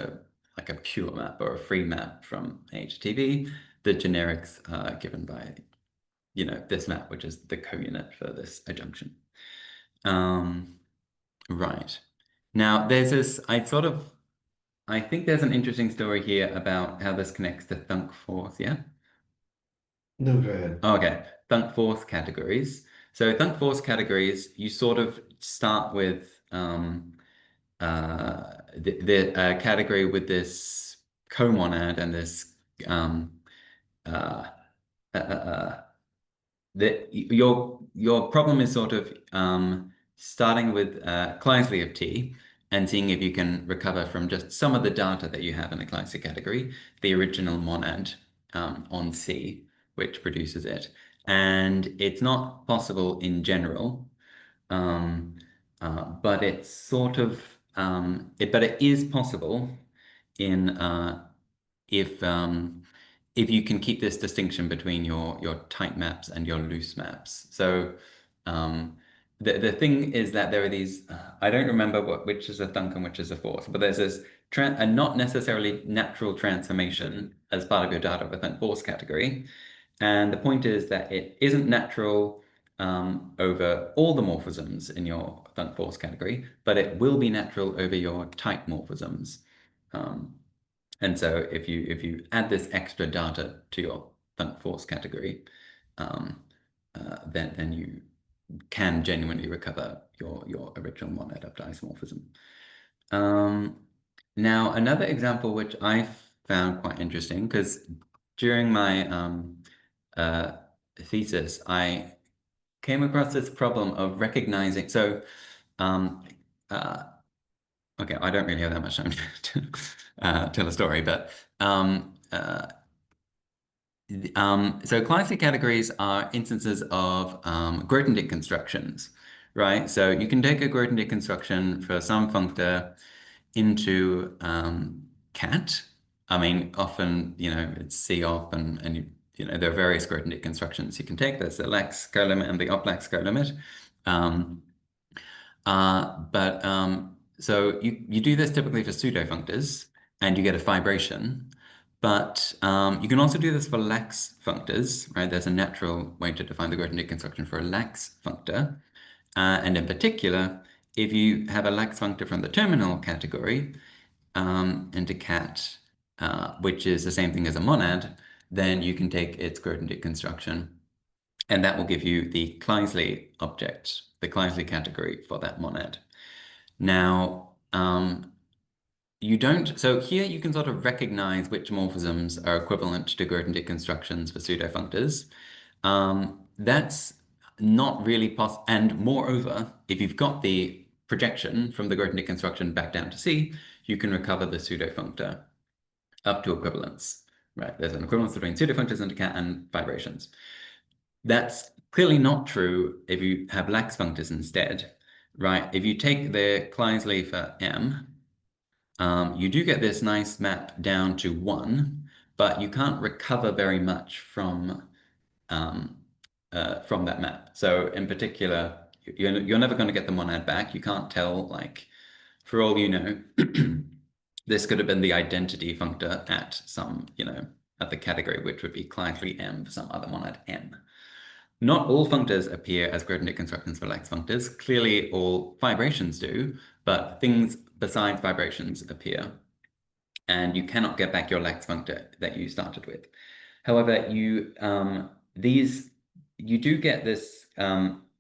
Speaker 1: like a pure map or a free map from A to TB. The generics are given by, this map, which is the co-unit for this adjunction. Right. Now there's this, I think there's an interesting story here about how this connects to thunk force, yeah?
Speaker 2: No, go ahead.
Speaker 1: Okay, thunk force categories. So thunk force categories, you sort of start with the category with this comonad and this your problem is sort of starting with Kleisli of T and seeing if you can recover from just some of the data that you have in the Kleisli category, the original monad on C, which produces it. And it's not possible in general, but it's sort of, but it is possible in if you can keep this distinction between your tight maps and your loose maps. So the thing is that there are these, I don't remember which is a thunk and which is a force, but there's this a not necessarily natural transformation as part of your data of a thunk force category. And the point is that it isn't natural over all the morphisms in your thunk force category, but it will be natural over your tight morphisms. And so if you add this extra data to your thunk force category, then you can genuinely recover your original monad up to isomorphism. Now another example which I found quite interesting, because during my thesis I came across this problem of recognizing, so okay, I don't really have that much time to tell a story, but so Kleisli categories are instances of Grothendieck constructions, right? So you can take a Grothendieck deconstruction for some functor into cat. I mean, often, it's C op and there are various Grothendieck constructions you can take. There's the lax colimit and the op-lax colimit. So you do this typically for pseudo-functors and you get a fibration. But you can also do this for lax functors, right? There's a natural way to define the Grothendieck construction for a lax functor. And in particular, if you have a lax functor from the terminal category into cat, which is the same thing as a monad, then you can take its Grothendieck construction, and that will give you the Kleisli object, the Kleisli category for that monad. Now, you don't, so here you can sort of recognize which morphisms are equivalent to Grothendieck constructions for pseudo-functors. That's not really possible. And moreover, if you've got the projection from the Grothendieck construction back down to C, you can recover the pseudo-functor up to equivalence, right? There's an equivalence between pseudo-functors into cat and fibrations. That's clearly not true if you have lax functors instead, right? If you take the Kleisli for M, you do get this nice map down to 1, but you can't recover very much from that map. So in particular, you're never going to get the monad back. You can't tell, like, for all you know, this could have been the identity functor at some, at the category, which would be Kleisli M for some other monad M. Not all functors appear as Grothendieck constructions for lax functors. Clearly, all fibrations do, but things besides fibrations appear. And you cannot get back your lax functor that you started with. However, you do get this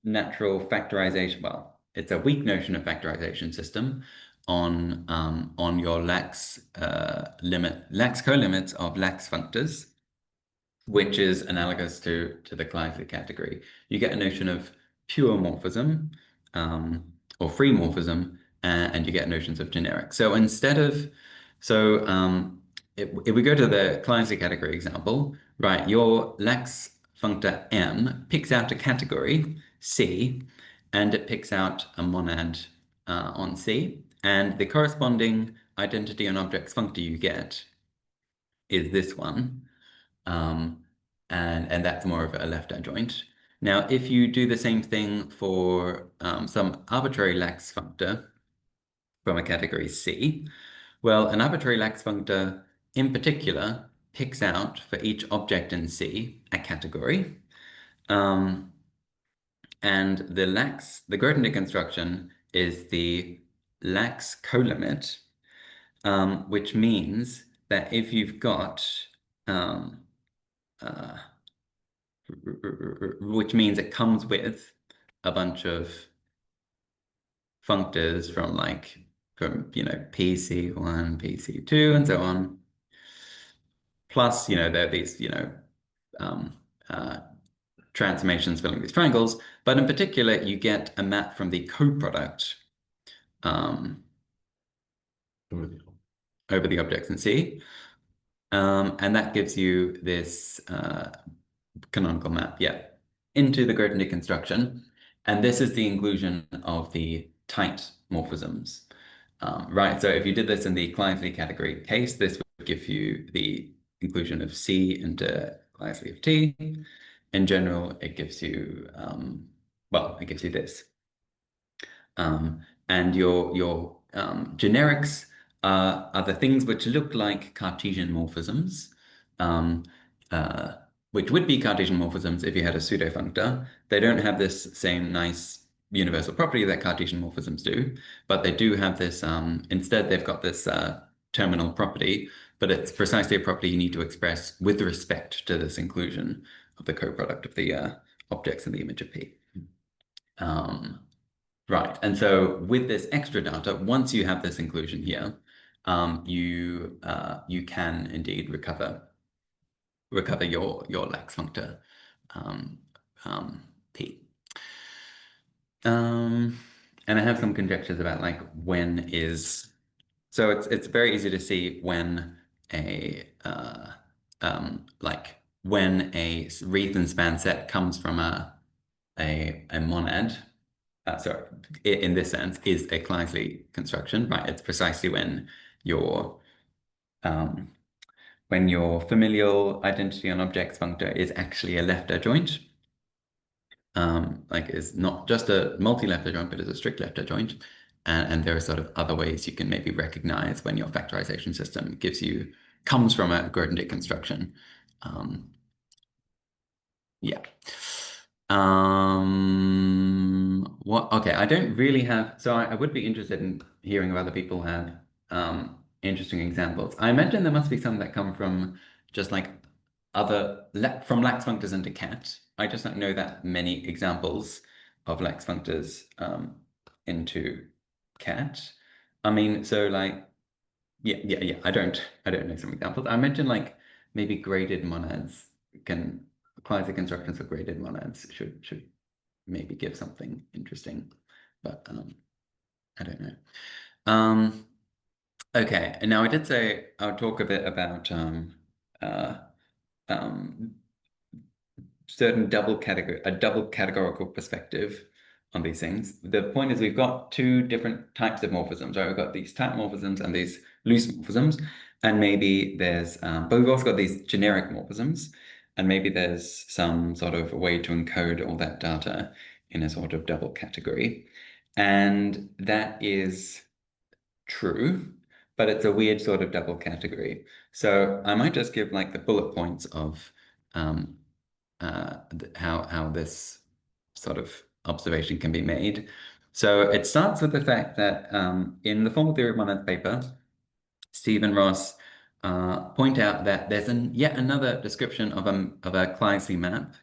Speaker 1: natural factorization. Well, it's a weak notion of factorization system on your lax colimits of lax functors, which is analogous to the Kleisli category. You get a notion of pure morphism or free morphism, and you get notions of generic. So if we go to the Kleisli category example, right, your lax functor M picks out a category, C, and it picks out a monad on C, and the corresponding identity on objects functor you get is this one. And that's more of a left adjoint. Now, if you do the same thing for some arbitrary lax functor from a category C, well, an arbitrary lax functor in particular picks out for each object in C a category. And the Grothendieck construction is the lax colimit, which means that if you've got which means it comes with a bunch of functors from PC1, PC2, and so on. Plus, there are these, transformations filling these triangles. But in particular, you get a map from the coproduct over the objects in C. And that gives you this canonical map, into the Grothendieck construction. And this is the inclusion of the tight morphisms, right? So if you did this in the Kleisli category case, this would give you the inclusion of C into Kleisli of T. In general, it gives you, it gives you this. And your generics are the things which look like Cartesian morphisms, which would be Cartesian morphisms if you had a pseudo-functor. They don't have this same nice universal property that Cartesian morphisms do, but they do have this, instead they've got this terminal property, but it's precisely a property you need to express with respect to this inclusion of the coproduct of the objects in the image of P. Right, and so with this extra data, once you have this inclusion here, you can indeed recover your lax functor P. And I have some conjectures about when is, so it's very easy to see when a when a Wreaths span set comes from a monad, sorry, in this sense, is a Kleisli construction, right? It's precisely um, when your familial identity on objects functor is actually a left adjoint, like is not just a multi-left adjoint, but is a strict left adjoint. And there are sort of other ways you can maybe recognize when your factorization system comes from a Grothendieck construction. Yeah. Okay, I don't really have, so I would be interested in hearing if other people have interesting examples. I imagine there must be some that come from just like from lax functors into cat. I just don't know that many examples of lax functors into cat. I mean, so like, yeah. I don't know some examples. I mentioned like maybe graded monads can Kleisli constructions of graded monads should maybe give something interesting, but I don't know. Okay, and now I did say I'll talk a bit about uh, um, a double categorical perspective on these things. The point is we've got two different types of morphisms, right? We've got these tight morphisms and these loose morphisms, and maybe there's, but we've also got these generic morphisms, and maybe there's some sort of way to encode all that data in a sort of double category. And that is true, but it's a weird sort of double category. So I might just give like the bullet points of how this sort of observation can be made. So it starts with the fact that in the formal theory of monads paper, Steve and Ross point out that there's yet another description of a Kleisli map,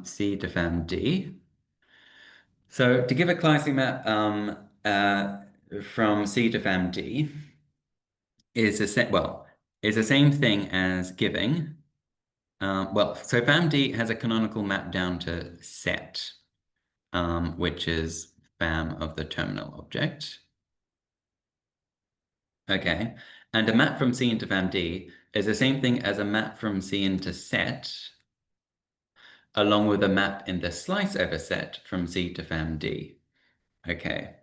Speaker 1: C to fam D. So to give a Kleisli map from C to fam D is the same thing as giving. So FAMD has a canonical map down to set, which is fam of the terminal object. Okay, and a map from C into FAMD is the same thing as a map from C into set, along with a map in the slice over set from C to FAMD. Okay,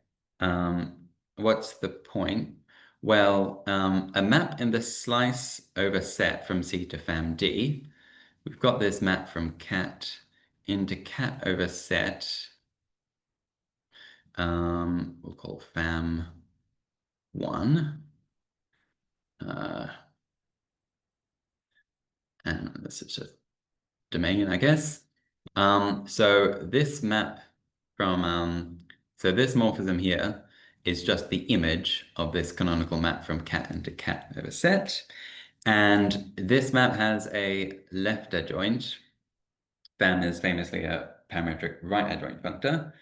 Speaker 1: what's the point? Well, a map in the slice over set from C to FAMD, we've got this map from cat into cat over set. We'll call fam1. And this is just domain, I guess. So this map so this morphism here is just the image of this canonical map from cat into cat over set. And this map has a left adjoint. Fam is famously a parametric right adjoint functor.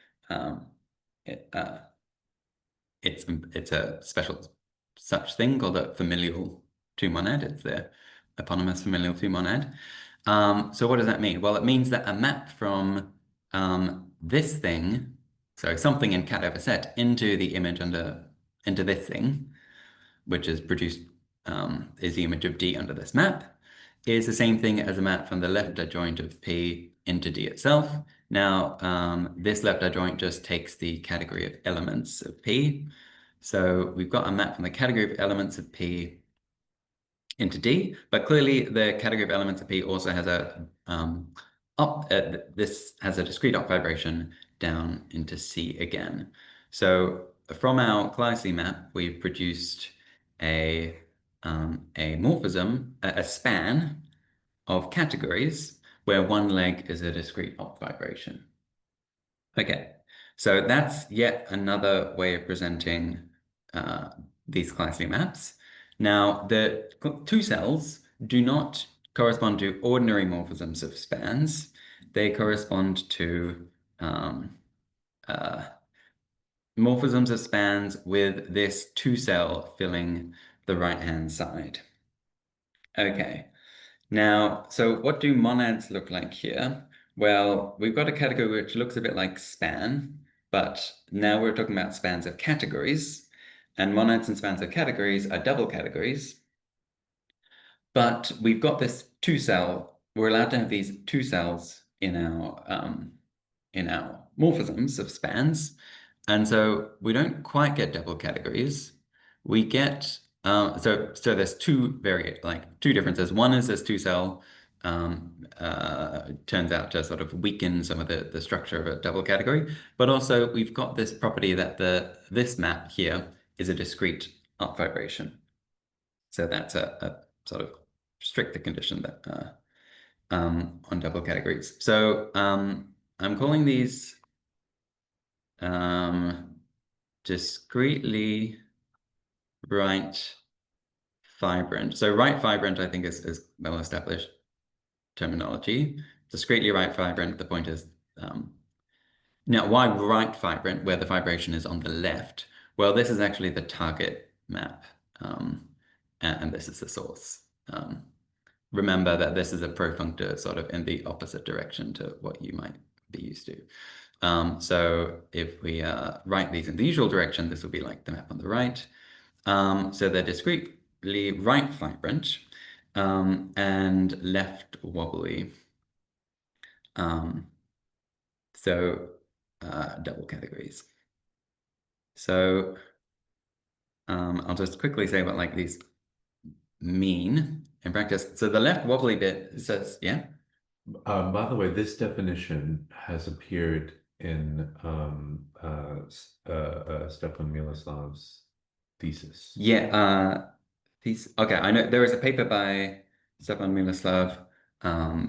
Speaker 1: It's a special such thing called a familial two monad. It's the eponymous familial two monad. So what does that mean? Well, it means that a map from this thing, so something in cat over set, into the image into this thing, which is produced is the image of D under this map, is the same thing as a map from the left adjoint of P into D itself. Now, this left adjoint just takes the category of elements of P. So we've got a map from the category of elements of P into D, but clearly the category of elements of P also has this has a discrete up vibration down into C again. So from our Kleisli map, we've produced a morphism, a span of categories where one leg is a discrete up vibration. Okay, so that's yet another way of presenting these Kleisli maps. Now, the two cells do not correspond to ordinary morphisms of spans. They correspond to morphisms of spans with this two cell filling the right-hand side. Okay, now, so what do monads look like here? Well, we've got a category which looks a bit like span, but now we're talking about spans of categories, and monads and spans of categories are double categories. But we've got this two cell, we're allowed to have these two cells in our morphisms of spans. And so we don't quite get double categories. We get, so there's two differences. One is this two-cell turns out to sort of weaken some of the structure of a double category. But also we've got this property that this map here is a discrete up vibration. So that's a sort of stricter condition that on double categories. So I'm calling these discretely right fibrant. So right fibrant, I think, is well-established terminology. Discretely right fibrant, the point is, now why right fibrant, where the vibration is on the left? Well, this is actually the target map, and this is the source. Remember that this is a profunctor sort of in the opposite direction to what you might be used to. So if we write these in the usual direction, this will be like the map on the right. So they're discretely right fibrant and left wobbly. So double categories. So I'll just quickly say what like these mean in practice. So the left wobbly bit says, yeah.
Speaker 2: By the way, this definition has appeared in Stefan Miloslav's thesis.
Speaker 1: Yeah, okay, I know there is a paper by Stefan Miloslav, uh,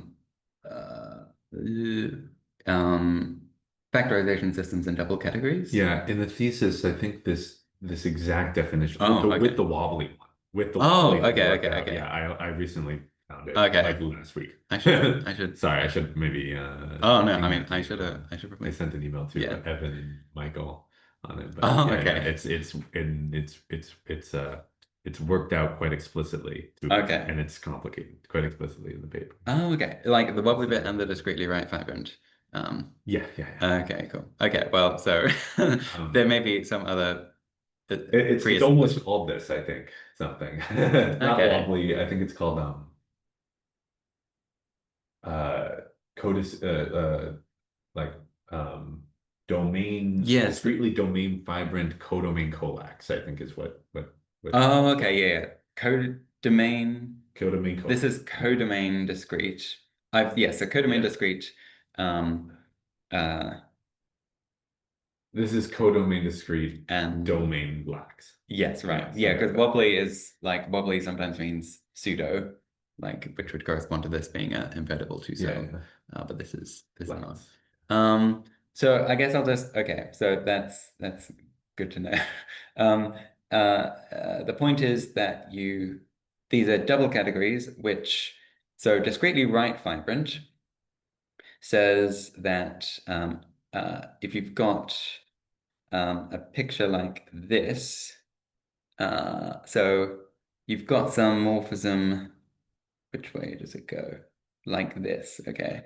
Speaker 1: factorization systems in double categories.
Speaker 2: Yeah, in the thesis, I think this exact definition
Speaker 1: Oh,
Speaker 2: with the
Speaker 1: okay.
Speaker 2: wobbly one, with the
Speaker 1: Oh,
Speaker 2: wobbly
Speaker 1: okay,
Speaker 2: worked
Speaker 1: okay,
Speaker 2: out.
Speaker 1: okay.
Speaker 2: Yeah, I recently found it
Speaker 1: Okay.
Speaker 2: like last week.
Speaker 1: I should.
Speaker 2: Sorry, I should maybe.
Speaker 1: Oh no,
Speaker 2: ping
Speaker 1: I mean,
Speaker 2: that to
Speaker 1: I
Speaker 2: you.
Speaker 1: should have. I should
Speaker 2: I
Speaker 1: probably.
Speaker 2: sent an email to
Speaker 1: Yeah.
Speaker 2: Evan and Michael on it, but
Speaker 1: Oh,
Speaker 2: yeah,
Speaker 1: okay.
Speaker 2: it's worked out quite explicitly.
Speaker 1: Okay.
Speaker 2: And it's complicated quite explicitly in the paper.
Speaker 1: Oh, okay. Like the wobbly bit and the discretely right fibrant.
Speaker 2: Yeah.
Speaker 1: Okay, cool. Okay, well, so there may be some other.
Speaker 2: It's almost called this, I think, something. Not
Speaker 1: Okay.
Speaker 2: wobbly. I think it's called codis like domain
Speaker 1: Yes.
Speaker 2: discretely domain fibrant codomain collax, I think is what
Speaker 1: Oh, okay, yeah. Codomain.
Speaker 2: codomain collax.
Speaker 1: This is codomain discrete. So codomain discrete.
Speaker 2: This is codomain discrete
Speaker 1: And
Speaker 2: domain lax.
Speaker 1: yes, right. Yeah, because wobbly is like wobbly sometimes means pseudo, like which would correspond to this being an invertible two-cell. But this is not. So I guess I'll just so that's good to know. The point is that these are double categories, which so discretely right fibrant says that if you've got a picture like this, so you've got some morphism. Which way does it go? Like this, okay.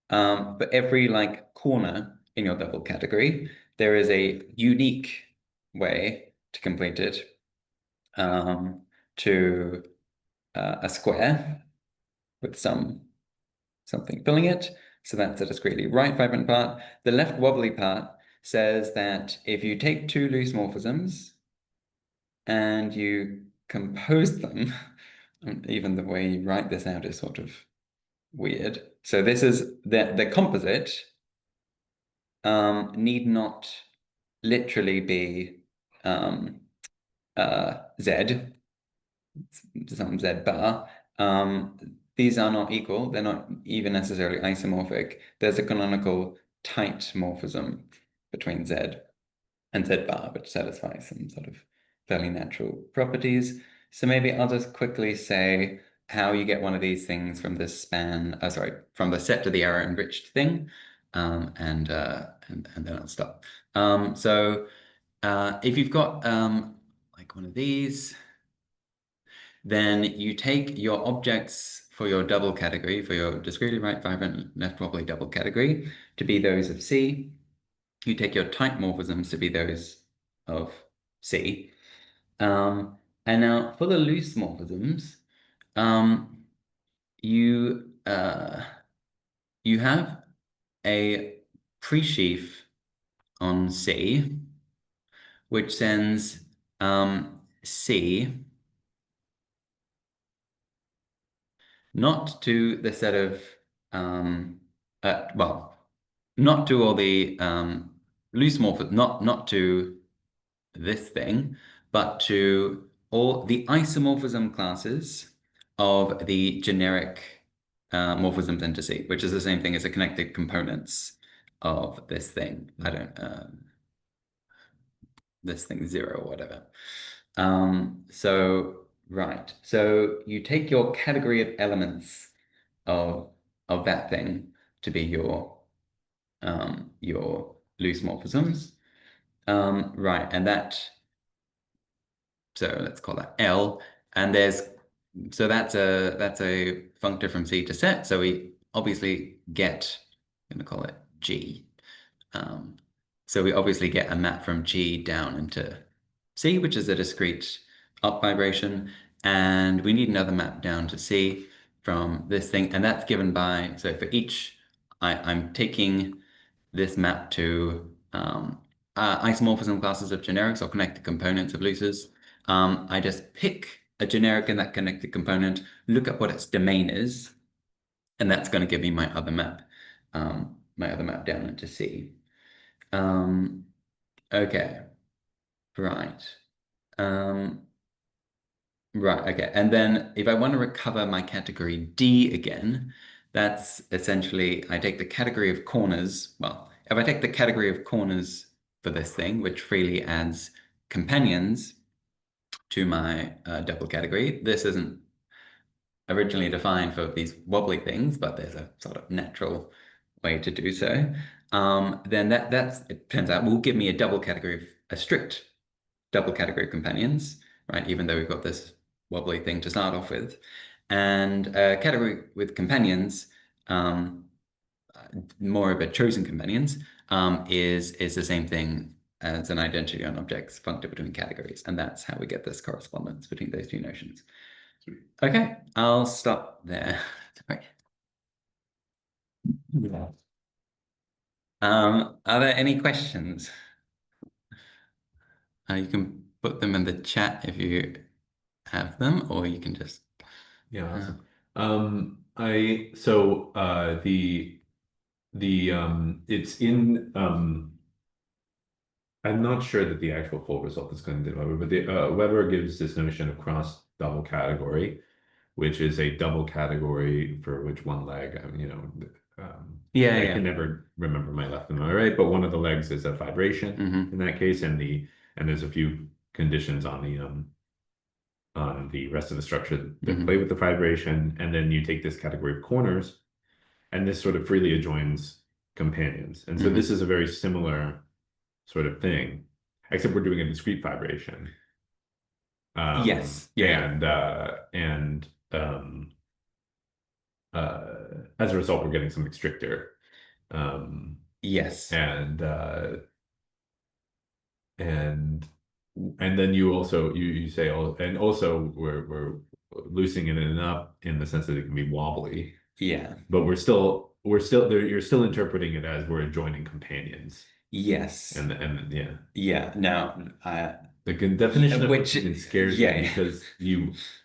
Speaker 1: For every like corner in your double category, there is a unique way to complete it to a square with something filling it. So that's a discretely right vibrant part. The left wobbly part says that if you take two loose morphisms and you compose them, even the way you write this out is sort of weird. So this is the composite need not literally be Z, some Z bar. These are not equal. They're not even necessarily isomorphic. There's a canonical tight morphism between Z and Z bar, which satisfies some sort of fairly natural properties. So maybe I'll just quickly say how you get one of these things from this span, from the set to the error enriched thing, and then I'll stop. So if you've got like one of these, then you take your objects for your double category, for your discretely right vibrant left wobbly double category to be those of C. You take your tight morphisms to be those of C. And now for the loose morphisms, you have a pre-sheaf on C, which sends C not to the set of well, not to all the loose morphisms, not to this thing, but to all the isomorphism classes of the generic morphisms into C, which is the same thing as the connected components of this thing. I don't this thing 0 or whatever. So right. So you take your category of elements of that thing to be your loose morphisms. Right, and that, so let's call that L, and so that's a functor from C to set, so we obviously get, I'm gonna call it G. So we obviously get a map from G down into C, which is a discrete up vibration, and we need another map down to C from this thing, and that's given by, so for each, I'm taking this map to isomorphism classes of generics or connected components of looses. I just pick a generic in that connected component, look at what its domain is, and that's going to give me my other map down into C. Okay, right. Right, okay. And then if I want to recover my category D again, that's essentially, I take the category of corners. Well, if I take the category of corners for this thing, which freely adds companions to my double category, this isn't originally defined for these wobbly things, but there's a sort of natural way to do so. Then it turns out will give me a double category of a strict double category of companions, right? Even though we've got this wobbly thing to start off with. And a category with companions, more of a chosen companions, is the same thing as an identity on objects functor between categories. And that's how we get this correspondence between those two notions. Okay, I'll stop there. Sorry. Yeah. Are there any questions? You can put them in the chat if you have them, or you can just
Speaker 2: Yeah, awesome. It's in I'm not sure that the actual full result is going to deliver, but Weber gives this notion of cross double category, which is a double category for which one leg, I can never remember my left and my right, but one of the legs is a vibration in that case, and there's a few conditions on the rest of the structure that play with the vibration, and then you take this category of corners, and this sort of freely adjoins companions. And so this is a very similar sort of thing, except we're doing a discrete vibration.
Speaker 1: Yes. Yeah.
Speaker 2: And as a result, we're getting something stricter.
Speaker 1: Yes.
Speaker 2: And then you also you say, oh, and also we're loosening it up in the sense that it can be wobbly.
Speaker 1: Yeah.
Speaker 2: But we're still there. You're still interpreting it as we're adjoining companions.
Speaker 1: Yes.
Speaker 2: And yeah.
Speaker 1: Yeah. Now,
Speaker 2: the definition of
Speaker 1: which
Speaker 2: companion scares me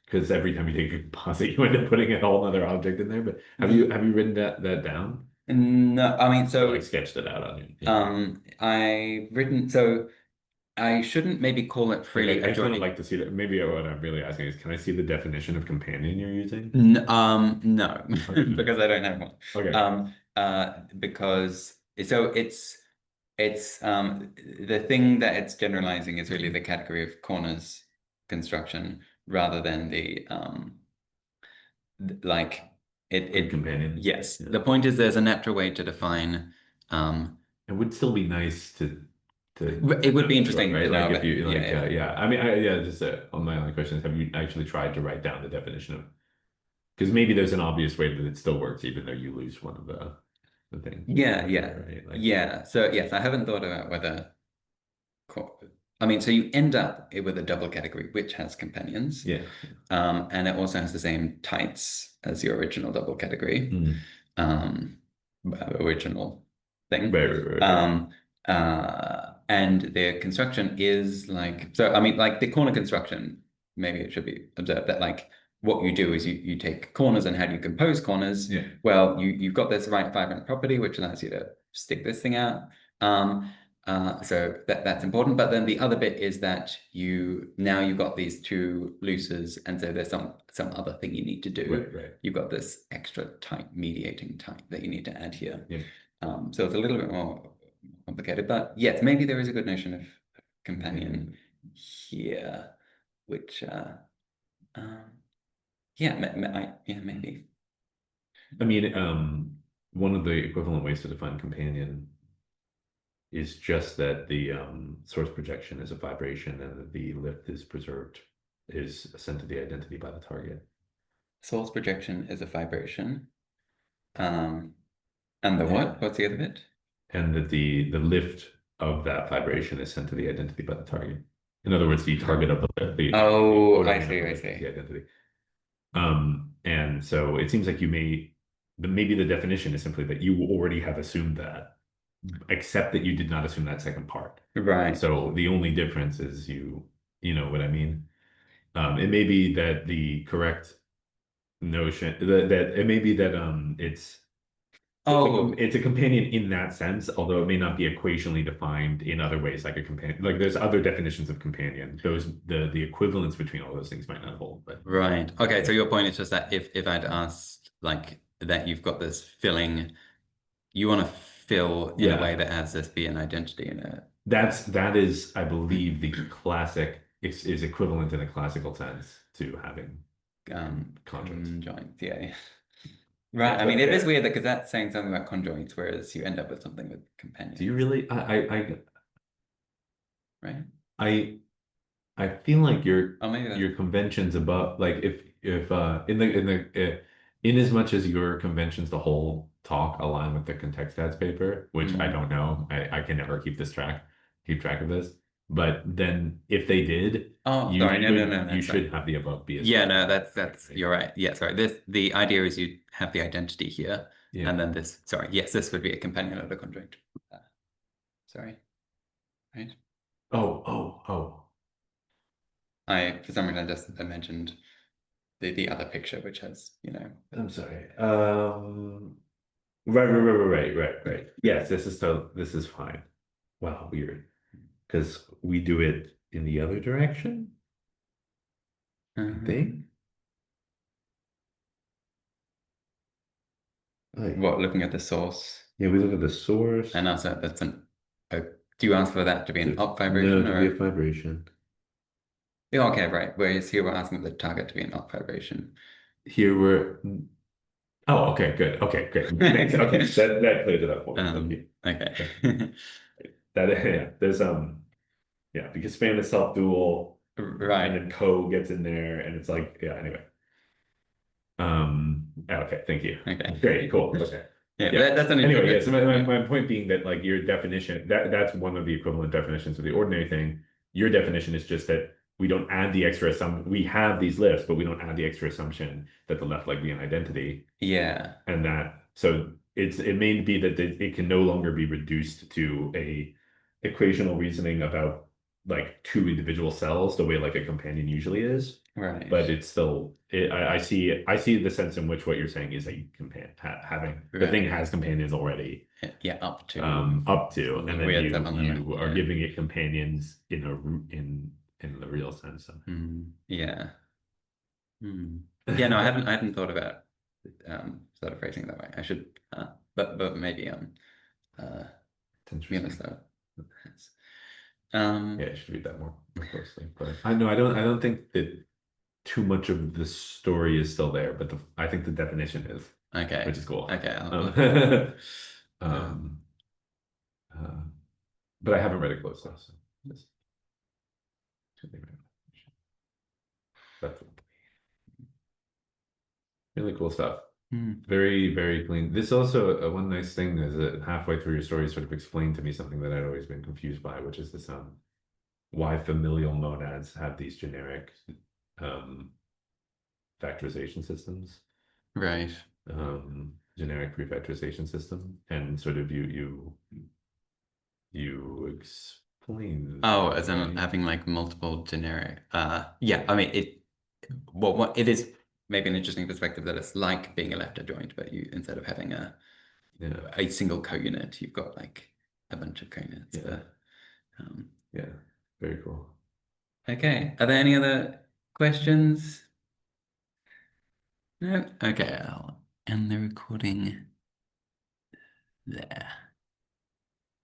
Speaker 2: because every time you take a composite, you end up putting a whole other object in there. But have you written that down?
Speaker 1: No, I mean, so
Speaker 2: or like sketched it out on you.
Speaker 1: I've written, so I shouldn't maybe call it freely
Speaker 2: I
Speaker 1: adjoining.
Speaker 2: would like to see that. Maybe what I'm really asking is, can I see the definition of companion you're using?
Speaker 1: No, because I don't have one.
Speaker 2: Okay.
Speaker 1: Because so it's the thing that it's generalizing is really the category of corners construction rather than the like it
Speaker 2: companion.
Speaker 1: Yes. Yeah. The point is there's a natural way to define
Speaker 2: it would still be nice to
Speaker 1: it would be interesting,
Speaker 2: right?
Speaker 1: Like
Speaker 2: if you like I mean just on my only question is, have you actually tried to write down the definition of, because maybe there's an obvious way that it still works even though you lose one of the things.
Speaker 1: Right? So yes, I haven't thought about whether I mean, so you end up with a double category which has companions, and it also has the same tights as your original double category, original thing.
Speaker 2: Right.
Speaker 1: And their construction is like, so I mean, like the corner construction, maybe it should be observed that like what you do is you take corners, and how do you compose corners?
Speaker 2: Yeah.
Speaker 1: Well, you've got this right vibrant property, which allows you to stick this thing out. So that's important. But then the other bit is that you've got these two looses, and so there's some other thing you need to do.
Speaker 2: Right.
Speaker 1: You've got this extra type, mediating type, that you need to add here.
Speaker 2: Yeah.
Speaker 1: So it's a little bit more complicated, but yes, maybe there is a good notion of companion here, which yeah, maybe.
Speaker 2: I mean, one of the equivalent ways to define companion is just that the source projection is a vibration and that the lift is sent to the identity by the target.
Speaker 1: Source projection is a vibration. And the what? What's the other bit?
Speaker 2: And that the lift of that vibration is sent to the identity by the target. In other words, the target of the
Speaker 1: I see.
Speaker 2: the identity. And so it seems like maybe the definition is simply that you already have assumed that, except that you did not assume that second part.
Speaker 1: Right.
Speaker 2: So the only difference is you know what I mean? It may be that the correct notion that it may be that it's a companion in that sense, although it may not be equationally defined in other ways, like a companion. Like there's other definitions of companion. The equivalence between all those things might not hold. But
Speaker 1: right. Okay. So your point is just that if I'd asked like that, you've got this filling, you want to fill in a way that has this be an identity in it.
Speaker 2: That is, I believe, the classic is equivalent in a classical sense to having
Speaker 1: conjoints. Yeah. Right. I mean, it is weird because that's saying something about conjoints, whereas you end up with something with companions.
Speaker 2: Do you really?
Speaker 1: Right.
Speaker 2: I feel like your
Speaker 1: maybe
Speaker 2: conventions above, like if in as much as your conventions, the whole talk align with the contextstats paper, which I don't know, I can never keep track of this. But then if they did, you should have the above be as
Speaker 1: yeah,
Speaker 2: well.
Speaker 1: no, that's you're right. Yeah, sorry. The idea is you have the identity here, and then this would be a companion of the conjoint. Sorry. Right.
Speaker 2: Oh.
Speaker 1: For some reason I mentioned the other picture, which has,
Speaker 2: I'm sorry. Right. Yes, this is fine. Wow, weird. Because we do it in the other direction, I think.
Speaker 1: What, looking at the source?
Speaker 2: Yeah, we look at the source.
Speaker 1: And also do you ask for that to be an up vibration?
Speaker 2: No, to be a vibration.
Speaker 1: Yeah, okay, right. Whereas here we're asking for the target to be an up vibration.
Speaker 2: Here we're Oh, okay, good. Okay, great. Thanks. Okay, that cleared it up for me.
Speaker 1: Okay.
Speaker 2: There's because span is self-dual,
Speaker 1: right,
Speaker 2: and then co gets in there, and it's like, anyway. Okay, thank you.
Speaker 1: Okay.
Speaker 2: Great, cool. Okay.
Speaker 1: Yeah. That's
Speaker 2: anyway, so my point being that like your definition, that's one of the equivalent definitions of the ordinary thing. Your definition is just that we don't add the extra assumption. We have these lifts, but we don't add the extra assumption that the left leg be an identity.
Speaker 1: Yeah.
Speaker 2: And so it may be that it can no longer be reduced to a equational reasoning about like two individual cells, the way like a companion usually is.
Speaker 1: Right.
Speaker 2: But it's still, I see the sense in which what you're saying is a having the thing has companions already.
Speaker 1: Yeah, up to,
Speaker 2: and then you are giving it companions in the real sense.
Speaker 1: Yeah. Yeah, no, I hadn't thought about sort of phrasing it that way. I should, but maybe
Speaker 2: it's interesting.
Speaker 1: Yeah,
Speaker 2: I should read that more closely. But I don't think that too much of the story is still there, but I think the definition is.
Speaker 1: Okay.
Speaker 2: Which is cool.
Speaker 1: Okay.
Speaker 2: But I haven't read it close enough, so just that's really cool stuff. Very, very clean. This also one nice thing is that halfway through your story, sort of explained to me something that I'd always been confused by, which is this why familial monads have these generic factorisation systems.
Speaker 1: Right.
Speaker 2: generic prefactorization system, and sort of you explain
Speaker 1: Oh,
Speaker 2: that,
Speaker 1: as in
Speaker 2: right?
Speaker 1: having like multiple generic. Yeah, I mean what it is maybe an interesting perspective that it's like being a left adjoint, but you instead of having
Speaker 2: Yeah,
Speaker 1: a single co-unit, you've got like a bunch of co-units.
Speaker 2: yeah, yeah. Very cool.
Speaker 1: Okay, are there any other questions? No? Okay, I'll end the recording there.